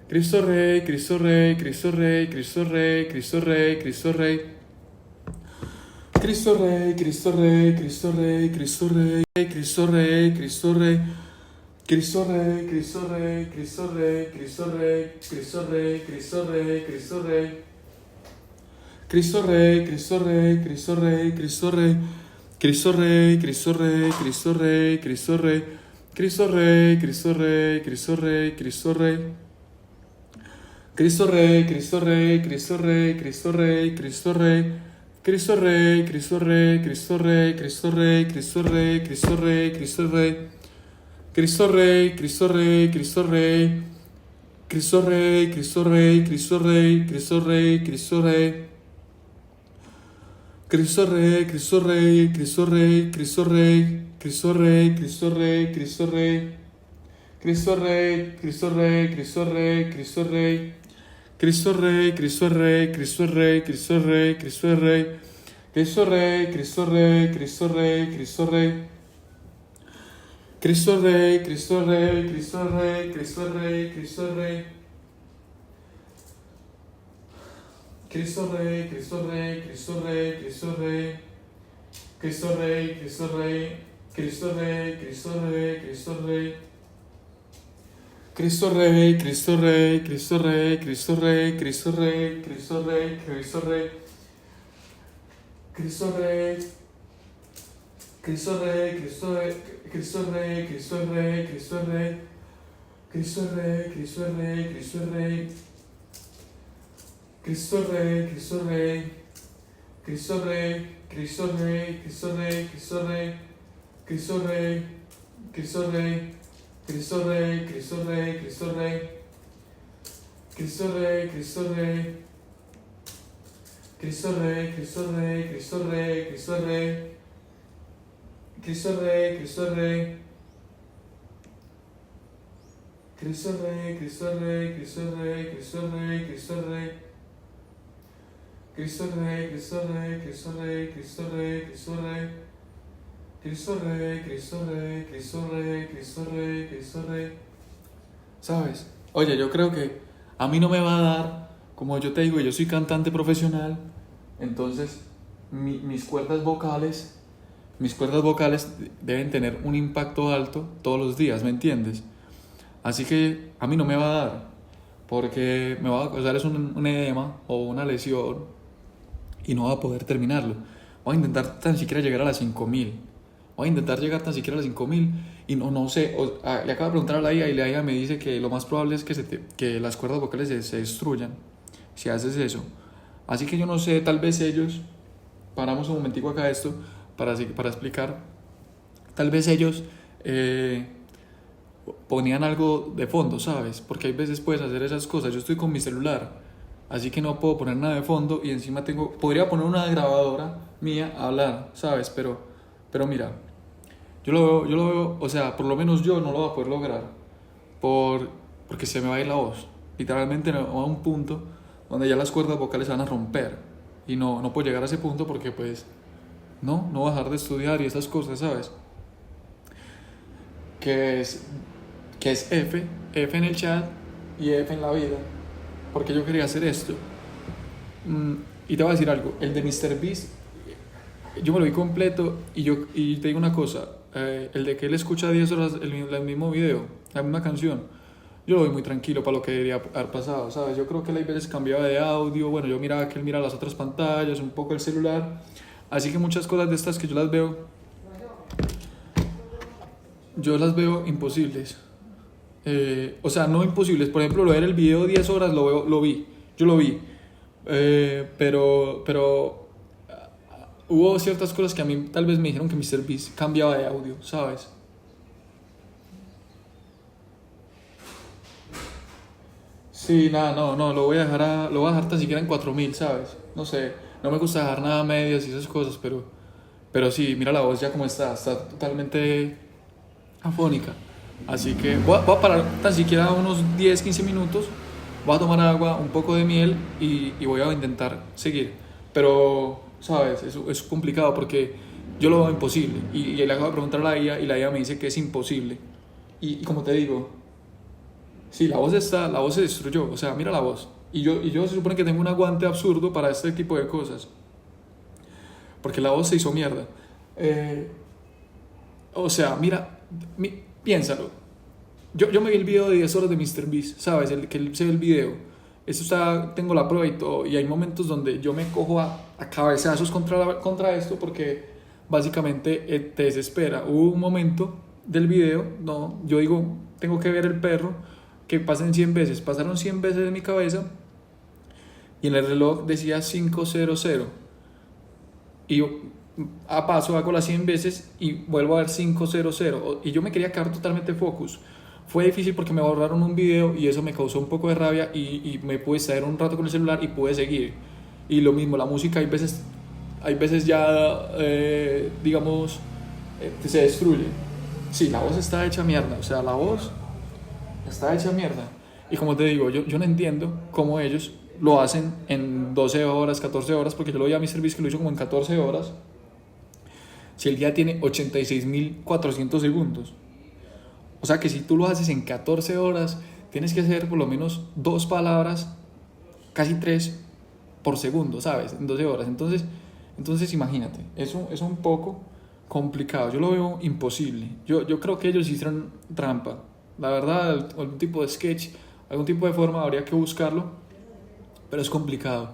Cristo Rey, Cristo Rey, Cristo Rey, Cristo Rey, Cristo Rey, Cristo Rey. Cristo Rey, Cristo Rey, Cristo Rey, Cristo Rey, Cristo Rey, Cristo Rey. Cristo Rey, Cristo Rey, Cristo Rey, Cristo Rey, Cristo Rey, Cristo Rey, Cristo Rey. Cristo Rey, Cristo Rey, Cristo Rey, Cristo Rey. Cristo Rey, Cristo Rey, Cristo Rey, Cristo Rey. Cristo Rey, Cristo Rey, Cristo Rey, Cristo Rey. Cristo Rey, Cristo Rey, Cristo Rey, Cristo Rey, Cristo Rey. Cristo Rey, Cristo Rey, Cristo Rey, Cristo Rey, Cristo Rey, Cristo Rey, Cristo Rey. Cristo Rey, Cristo Rey, Cristo Rey. Cristo Rey, Cristo Rey, Cristo Rey, Cristo Rey, Cristo Rey. Cristo Rey, Cristo Rey, Cristo Rey, Cristo Rey, Cristo Rey, Cristo Rey, Cristo Rey. Cristo Rey, Cristo Rey, Cristo Rey, Cristo Rey. Cristo Rey, Cristo Rey, Cristo Rey, Cristo Rey, Cristo Rey. Cristo Rey, Cristo Rey, Cristo Rey, Cristo Rey. Cristo Rey, Cristo Rey, Cristo Rey, Cristo Rey, Cristo Rey. Cristo Rey, Cristo Rey, Cristo Rey, Cristo Rey. Cristo Rey, Cristo Rey, Cristo Rey, Cristo Rey, Cristo Rey. Cristo Rey, Cristo Rey, Cristo Rey, Cristo Rey, Cristo Rey, Cristo Rey, Cristo Rey. Cristo Rey. Cristo Rey, Cristo Rey, Cristo Rey, Cristo Rey, Cristo Rey. Cristo Rey, Cristo Rey, Cristo Rey. Cristo Rey, Cristo Rey. Cristo Rey, Cristo Rey, Cristo Rey, Cristo Rey. Cristo Rey, Cristo Rey. Cristo Rey, Cristo Rey, Cristo Rey. Cristo Rey, Cristo Rey. Cristo Rey, Cristo Rey, Cristo Rey, Cristo Rey. Cristo Rey, Cristo Rey. Cristo Rey, Cristo Rey, Cristo Rey, Cristo Rey, Cristo Rey. Cristo Rey, Cristo Rey, Cristo Rey, Cristo Rey, Cristo Rey. Cristo Rey, Cristo Rey, Cristo Rey, Cristo Rey, Cristo Rey. ¿Sabes? Oye, yo creo que a mí no me va a dar, como yo te digo, yo soy cantante profesional, entonces mis cuerdas vocales deben tener un impacto alto todos los días, ¿me entiendes? Así que a mí no me va a dar, porque me va a causar es un edema o una lesión y no va a poder terminarlo. Voy a intentar tan siquiera llegar a las 5000. Voy a intentar llegar tan siquiera a las 5000 y no sé, le acabo de preguntar a la IA y la IA me dice que lo más probable es que las cuerdas vocales se destruyan si haces eso. Así que yo no sé, tal vez ellos, paramos un momentico acá esto para explicar, tal vez ellos ponían algo de fondo, ¿sabes? Porque hay veces puedes hacer esas cosas. Yo estoy con mi celular, así que no puedo poner nada de fondo y encima podría poner una grabadora mía a hablar, ¿sabes? Pero mira, yo lo veo, o sea, por lo menos yo no lo voy a poder lograr porque se me va a ir la voz. Literalmente a un punto donde ya las cuerdas vocales se van a romper y no puedo llegar a ese punto porque pues no voy a dejar de estudiar y esas cosas, ¿sabes? Que es F en el chat y F en la vida, porque yo quería hacer esto. Y te voy a decir algo, el de MrBeast yo me lo vi completo y te digo una cosa, el de que él escucha 10 horas el mismo video, la misma canción, yo lo voy muy tranquilo para lo que debería haber pasado, ¿sabes? Yo creo que él hay veces cambiaba de audio, bueno, yo miraba que él mira las otras pantallas, un poco el celular, así que muchas cosas de estas que yo las veo imposibles. O sea, no imposibles, por ejemplo, lo de ver el video 10 horas, yo lo vi, pero hubo ciertas cosas que a mí tal vez me dijeron que mi servicio cambiaba de audio, ¿sabes? Sí, nada, no, lo voy a dejar tan siquiera en 4000, ¿sabes? No sé, no me gusta dejar nada a medias y esas cosas, pero sí, mira la voz ya como está totalmente afónica. Así que voy a parar tan siquiera unos 10 15 minutos, voy a tomar agua, un poco de miel y voy a intentar seguir. Pero, ¿sabes? Es complicado porque yo lo veo imposible y le acabo de preguntar a la IA y la IA me dice que es imposible. Y como te digo, sí, la voz se destruyó, o sea, mira la voz. Y yo se supone que tengo un aguante absurdo para este tipo de cosas, porque la voz se hizo mierda. Eh, o sea, mira, piénsalo. Yo me vi el video de 10 horas de MrBeast, ¿sabes? El que él se ve el video. Eso está, tengo la prueba y todo. Y hay momentos donde yo me cojo a cabezazos contra esto porque básicamente te desespera. Hubo un momento del video, no, yo digo, tengo que ver el perro, que pasen 100 veces. Pasaron 100 veces en mi cabeza y en el reloj decía 500. Y yo a paso hago las 100 veces y vuelvo a ver 500. Y yo me quería quedar totalmente focus. Fue difícil porque me borraron un video y eso me causó un poco de rabia y me pude estar un rato con el celular y pude seguir. Y lo mismo, la música hay veces ya, digamos, se destruye. Sí, la voz está hecha mierda, o sea, la voz está hecha mierda. Y como te digo, yo no entiendo cómo ellos lo hacen en 12 horas, 14 horas, porque yo lo vi a mi servicio que lo hizo como en 14 horas. Si el día tiene 86.400 segundos. O sea que si tú lo haces en 14 horas, tienes que hacer por lo menos 2 palabras, casi 3 por segundo, ¿sabes? En 12 horas. Entonces imagínate, eso es un poco complicado. Yo lo veo imposible. Yo creo que ellos hicieron trampa. La verdad, algún tipo de sketch, algún tipo de forma habría que buscarlo, pero es complicado.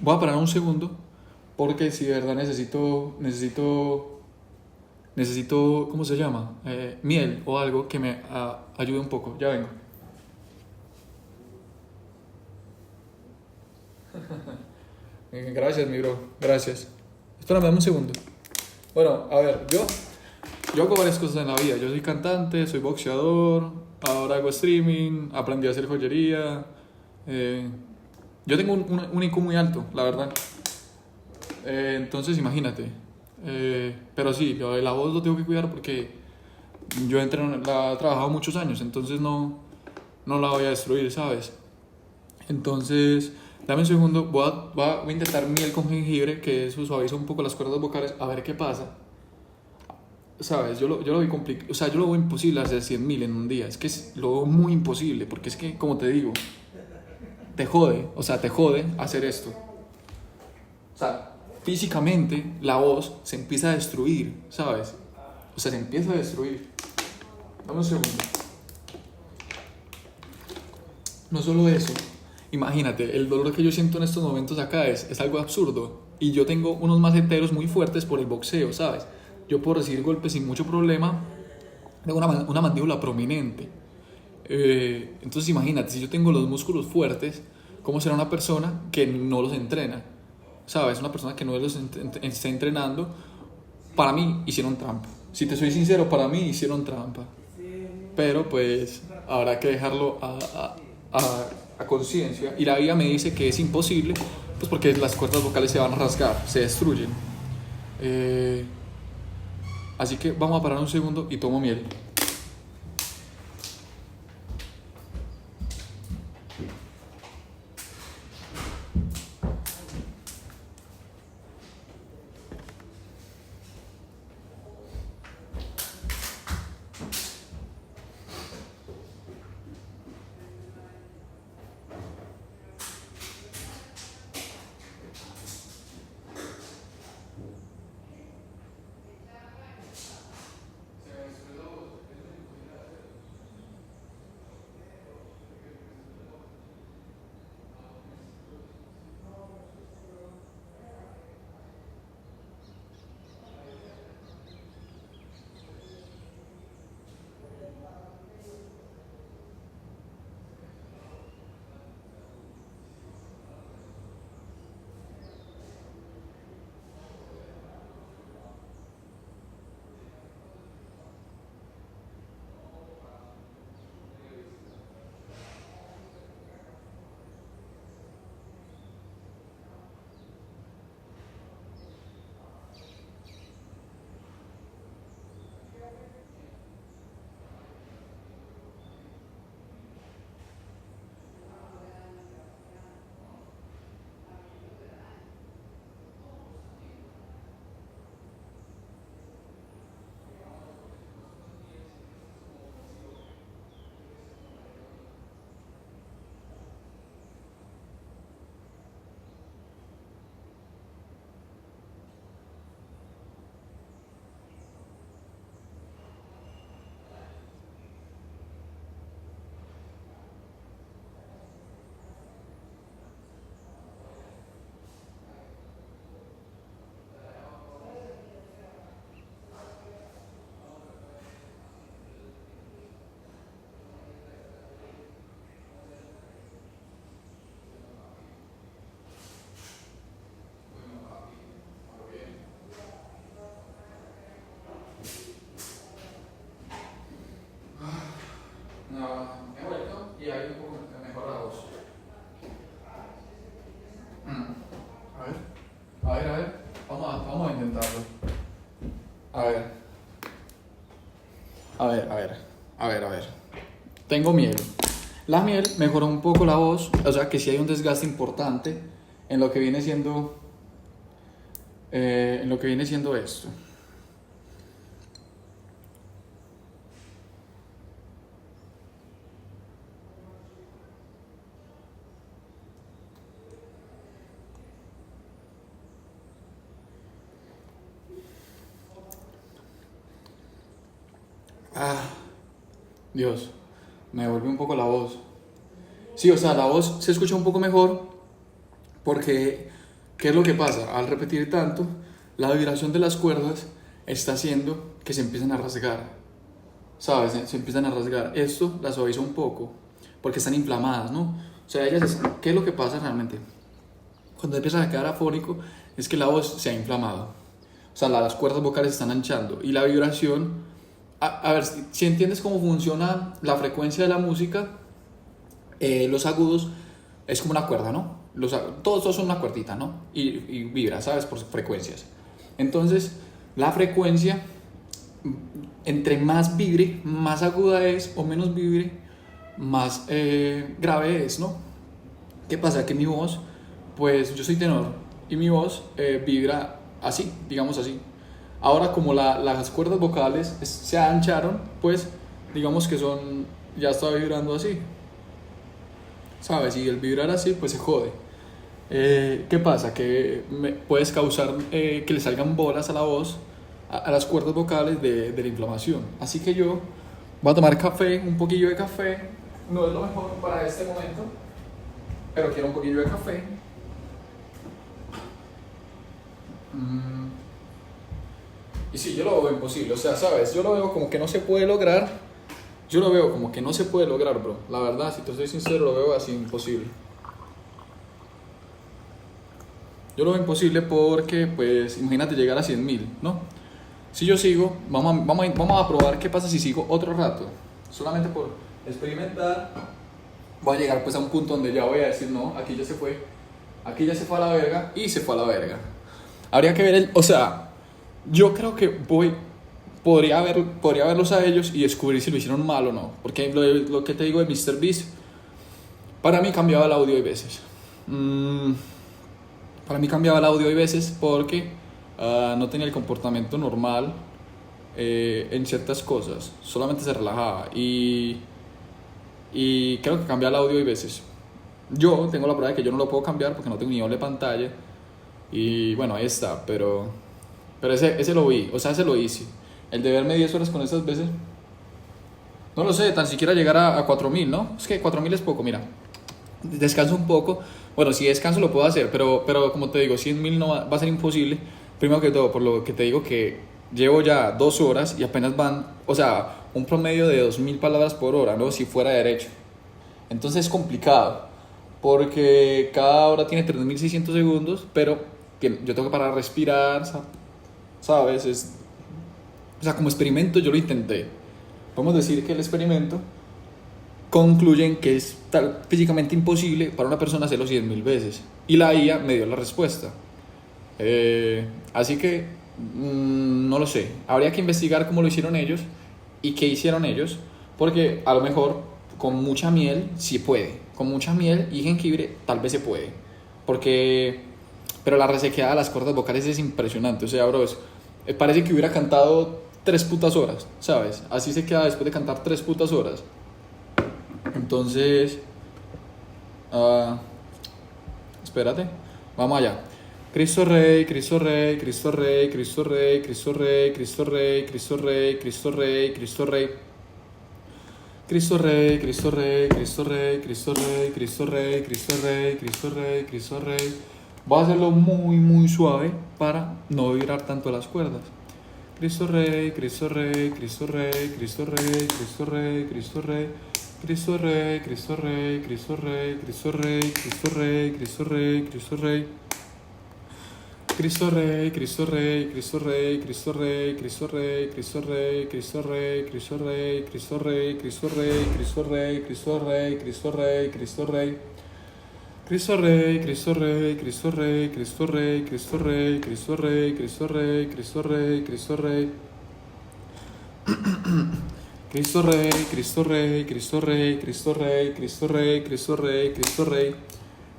Voy a parar un segundo porque si de verdad necesito, ¿cómo se llama? Miel o algo que me ayude un poco. Ya vengo. Gracias, mi bro. Gracias. Espérame, dame un segundo. Bueno, a ver, yo hago varias cosas en la vida. Yo soy cantante, soy boxeador, ahora hago streaming, aprendí a hacer joyería. eh, yo tengo un IQ muy alto, la verdad. Entonces, imagínate. Pero sí, lo de la voz lo tengo que cuidar porque yo la he trabajado muchos años, entonces no la voy a destruir, ¿sabes? Entonces, dame un segundo, voy a intentar miel con jengibre, que eso suaviza un poco las cuerdas vocales, a ver qué pasa. ¿Sabes? Yo lo vi complicado, o sea, yo lo veo imposible hacer 100.000 en un día, es que lo veo muy imposible, porque es que, como te digo, te jode hacer esto. O sea, físicamente la voz se empieza a destruir, ¿sabes? O sea, se empieza a destruir. Dame un segundo. No solo eso, imagínate, el dolor que yo siento en estos momentos acá es algo absurdo. Y yo tengo unos maceteros muy fuertes por el boxeo, ¿sabes? Yo puedo recibir golpes sin mucho problema. Tengo una mandíbula prominente. Entonces imagínate, si yo tengo los músculos fuertes, ¿cómo será una persona que no los entrena? ¿Sabes? Una persona que no los está entrenando. Para mí hicieron trampa. Si te soy sincero, para mí hicieron trampa. Pero pues habrá que dejarlo a conciencia. Y la vida me dice que es imposible, pues porque las cuerdas vocales se van a rasgar, se destruyen. Así que vamos a parar un segundo y tomo miel. tengo miel. La miel mejora un poco la voz, o sea que sí hay un desgaste importante en lo que viene siendo, esto. Ah, Dios, me devuelve un poco la voz. Sí, o sea, la voz se escucha un poco mejor porque, ¿qué es lo que pasa? Al repetir tanto, la vibración de las cuerdas está haciendo que se empiecen a rasgar, ¿sabes? Se empiezan a rasgar. Esto la suaviza un poco porque están inflamadas, ¿no? O sea, ¿qué es lo que pasa realmente? Cuando empiezas a quedar afónico, es que la voz se ha inflamado. O sea, las cuerdas vocales se están anchando y la vibración. A ver, si entiendes cómo funciona la frecuencia de la música, los agudos es como una cuerda, ¿no? Todos son una cuerdita, ¿no? Y vibra, ¿sabes? Por frecuencias. Entonces, la frecuencia, entre más vibre, más aguda es, o menos vibre, más grave es, ¿no? ¿Qué pasa? Que mi voz, pues yo soy tenor, y mi voz vibra así, digamos así. Ahora, como las cuerdas vocales se ancharon, pues digamos que ya está vibrando así, ¿sabes? Y el vibrar así, pues se jode. ¿Qué pasa? Que puedes causar que le salgan bolas a la voz, a las cuerdas vocales de la inflamación. Así que yo voy a tomar café, un poquillo de café. No es lo mejor para este momento, pero quiero un poquillo de café. Y sí, yo lo veo imposible, o sea, ¿sabes? Yo lo veo como que no se puede lograr. Yo lo veo como que no se puede lograr, bro. La verdad, si te soy sincero, lo veo así imposible. Yo lo veo imposible porque, pues, imagínate llegar a 100.000, ¿no? Si yo sigo, vamos a probar qué pasa si sigo otro rato. Solamente por experimentar, voy a llegar pues a un punto donde ya voy a decir, no, aquí ya se fue a la verga y se fue a la verga. Habría que ver o sea, yo creo que podría verlos a ellos y descubrir si lo hicieron mal o no. Porque lo que te digo de MrBeast, para mí cambiaba el audio hay veces. Para mí cambiaba el audio hay veces porque no tenía el comportamiento normal en ciertas cosas. Solamente se relajaba y creo que cambia el audio hay veces. Yo tengo la prueba de que yo no lo puedo cambiar porque no tengo ni doble pantalla. Y bueno, ahí está, pero ese lo vi, o sea, ese lo hice. El de verme 10 horas con esas veces, no lo sé, tan siquiera llegar a 4.000, ¿no? Es que 4.000 es poco, mira. Descanso un poco. Bueno, si descanso lo puedo hacer, pero como te digo, 100.000 no va a ser imposible. Primero que todo, por lo que te digo que llevo ya 2 horas y apenas van, o sea, un promedio de 2.000 palabras por hora, ¿no? Si fuera derecho. Entonces es complicado, porque cada hora tiene 3.600 segundos, pero yo tengo que parar a respirar, ¿sabes? O sea, como experimento yo lo intenté. Podemos decir que el experimento concluye en que es físicamente imposible para una persona hacerlo 100.000 veces. Y la IA me dio la respuesta. Así que no lo sé. Habría que investigar cómo lo hicieron ellos y qué hicieron ellos, porque a lo mejor con mucha miel sí puede. Con mucha miel y jengibre tal vez se puede. Pero la resequedad de las cuerdas vocales es impresionante. O sea, bro, parece que hubiera cantado 3 putas horas, ¿sabes? Así se queda después de cantar 3 putas horas. Entonces, espérate, vamos allá. Cristo Rey, Cristo Rey, Cristo Rey, Cristo Rey, Cristo Rey, Cristo Rey, Cristo Rey, Cristo Rey, Cristo Rey. Cristo Rey, Cristo Rey, Cristo Rey, Cristo Rey, Cristo Rey, Cristo Rey, Cristo Rey, Cristo Rey. Voy a hacerlo muy, muy suave para no vibrar tanto las cuerdas. Cristo Rey, Cristo Rey, Cristo Rey, Cristo Rey, Cristo Rey, Cristo Rey, Cristo Rey, Cristo Rey, Cristo Rey, Cristo Rey, Cristo Rey, Cristo Rey, Cristo Rey. Cristo Rey, Cristo Rey, Cristo Rey, Cristo Rey, Cristo Rey, Cristo Rey, Cristo Rey, Cristo Rey, Cristo Rey, Cristo Rey, Cristo Rey, Cristo Rey, Cristo Rey, Cristo Rey. Cristo Rey, Cristo Rey, Cristo Rey, Cristo Rey, Cristo Rey, Cristo Rey, Cristo Rey, Cristo Rey, Cristo Rey. Cristo Rey, Cristo Rey, Cristo Rey, Cristo Rey, Cristo Rey, Cristo Rey, Cristo Rey.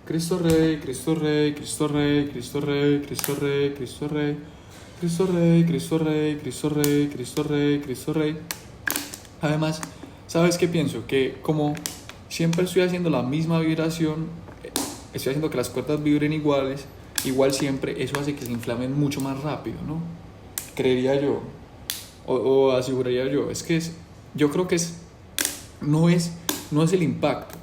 Cristo Rey, Cristo Rey, Cristo Rey, Cristo Rey, Cristo Rey, Cristo Rey, Cristo Rey, Cristo Rey, Cristo Rey, Cristo Rey, Cristo Rey. Además, ¿sabes qué pienso? Que como siempre estoy haciendo la misma vibración, estoy haciendo que las cuerdas vibren igual siempre, eso hace que se inflamen mucho más rápido, ¿no? Creería yo, o aseguraría yo. Yo creo que no es el impacto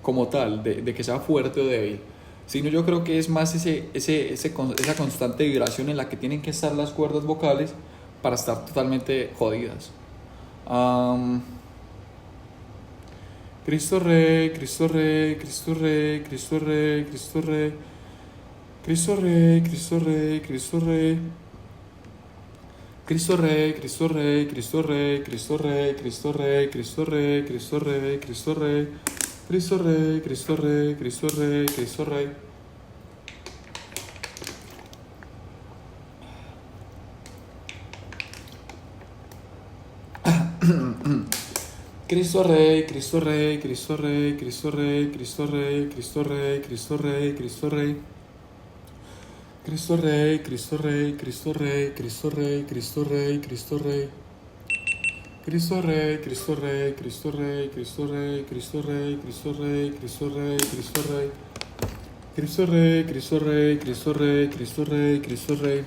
como tal, de que sea fuerte o débil, sino yo creo que es más esa constante vibración en la que tienen que estar las cuerdas vocales para estar totalmente jodidas. Cristo Rey, Cristo Rey, Cristo Rey, Cristo Rey, Cristo Rey, Cristo Rey, Cristo Rey, Cristo Rey, Cristo Rey, Cristo Rey, Cristo Rey, Cristo Rey, Cristo Rey, Cristo Rey, Cristo Rey, Cristo Rey, Cristo Rey, Cristo Rey, Cristo Rey, Cristo Rey. Cristo Rey, Cristo Rey, Cristo Rey, Cristo Rey, Cristo Rey, Cristo Rey, Cristo Rey, Cristo Rey. Cristo Rey, Cristo Rey, Cristo Rey, Cristo Rey, Cristo Rey, Cristo Rey. Cristo Rey, Cristo Rey, Cristo Rey, Cristo Rey, Cristo Rey, Cristo Rey, Cristo Rey, Cristo Rey. Cristo Rey, Cristo Rey, Cristo Rey, Cristo Rey, Cristo Rey.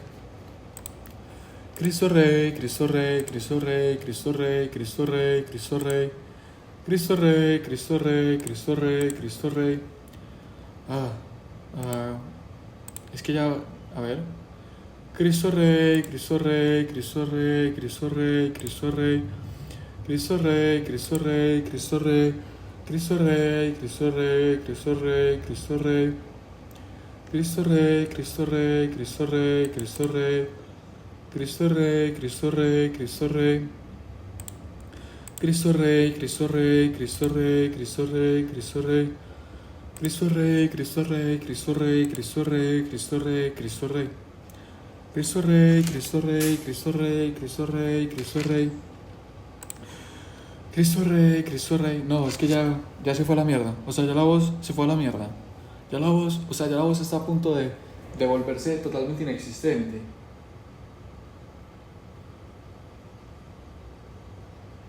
Cristo Rey, Cristo Rey, Cristo Rey, Cristo Rey, Cristo Rey, Cristo Rey. Cristo Rey, Cristo Rey, Cristo Rey, Cristo Rey. Es que ya, a ver. Cristo Rey, Cristo Rey, Cristo Rey, Cristo Rey, Cristo Rey. Cristo Rey, Cristo Rey, Cristo Rey. Cristo Rey, Cristo Rey, Cristo Rey, Cristo Rey. Cristo Rey, Cristo Rey, Cristo Rey, Cristo Rey. Cristo Rey, Cristo Rey, Cristo Rey. Cristo Rey, Cristo Rey, Cristo Rey, Cristo Rey, Cristo Rey. Cristo Rey, Cristo Rey, Cristo Rey, Cristo Rey, Cristo Rey, Cristo Rey. Cristo Rey, Cristo Rey, Cristo Rey, Cristo Rey, Cristo Rey. Cristo Rey, Cristo Rey. No, es que ya se fue a la mierda. O sea, ya la voz se fue a la mierda. Ya la voz está a punto de volverse totalmente inexistente.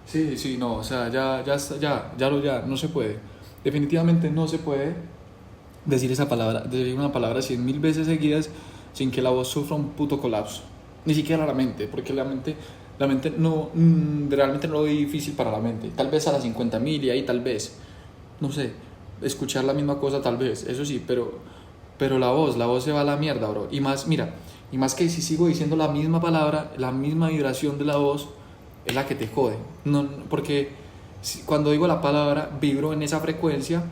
Sí, no, o sea, ya no se puede. Definitivamente no se puede decir esa palabra, decir una palabra 100.000 veces seguidas sin que la voz sufra un puto colapso. Ni siquiera la mente, porque la mente no, realmente no lo es difícil para la mente. Tal vez a las 50.000 y ahí tal vez, no sé, escuchar la misma cosa tal vez, eso sí, pero la voz se va a la mierda, bro. Y más que si sigo diciendo la misma palabra, la misma vibración de la voz es la que te jode. No, porque cuando digo la palabra, vibro en esa frecuencia,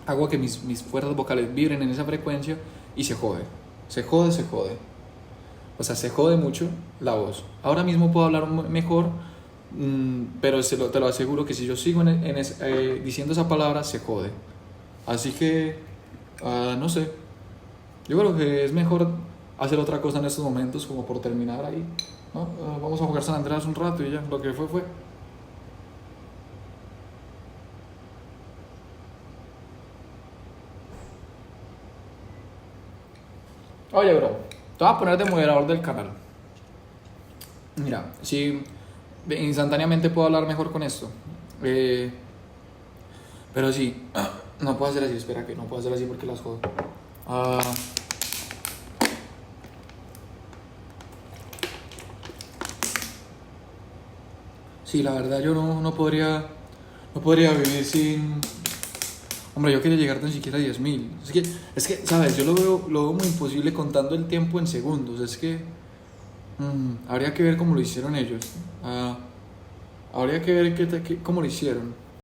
hago que mis cuerdas vocales vibren en esa frecuencia y se jode. Se jode. O sea, se jode mucho la voz. Ahora mismo puedo hablar mejor, pero te lo aseguro que si yo sigo diciendo esa palabra, se jode. Así que, no sé. Yo creo que es mejor hacer otra cosa en estos momentos, como por terminar ahí, ¿no? Vamos a jugar San Andreas un rato y ya, lo que fue. Oye, bro, te voy a poner de moderador del canal. Mira, si instantáneamente puedo hablar mejor con esto. Pero sí, no puedo hacer así, espera que no puedo hacer así porque las jodo. Sí, la verdad yo no podría vivir sin... Hombre, yo quería llegar tan siquiera a 10.000. Es que, ¿sabes? Yo lo veo muy imposible contando el tiempo en segundos. Es que habría que ver cómo lo hicieron ellos. Habría que ver cómo lo hicieron.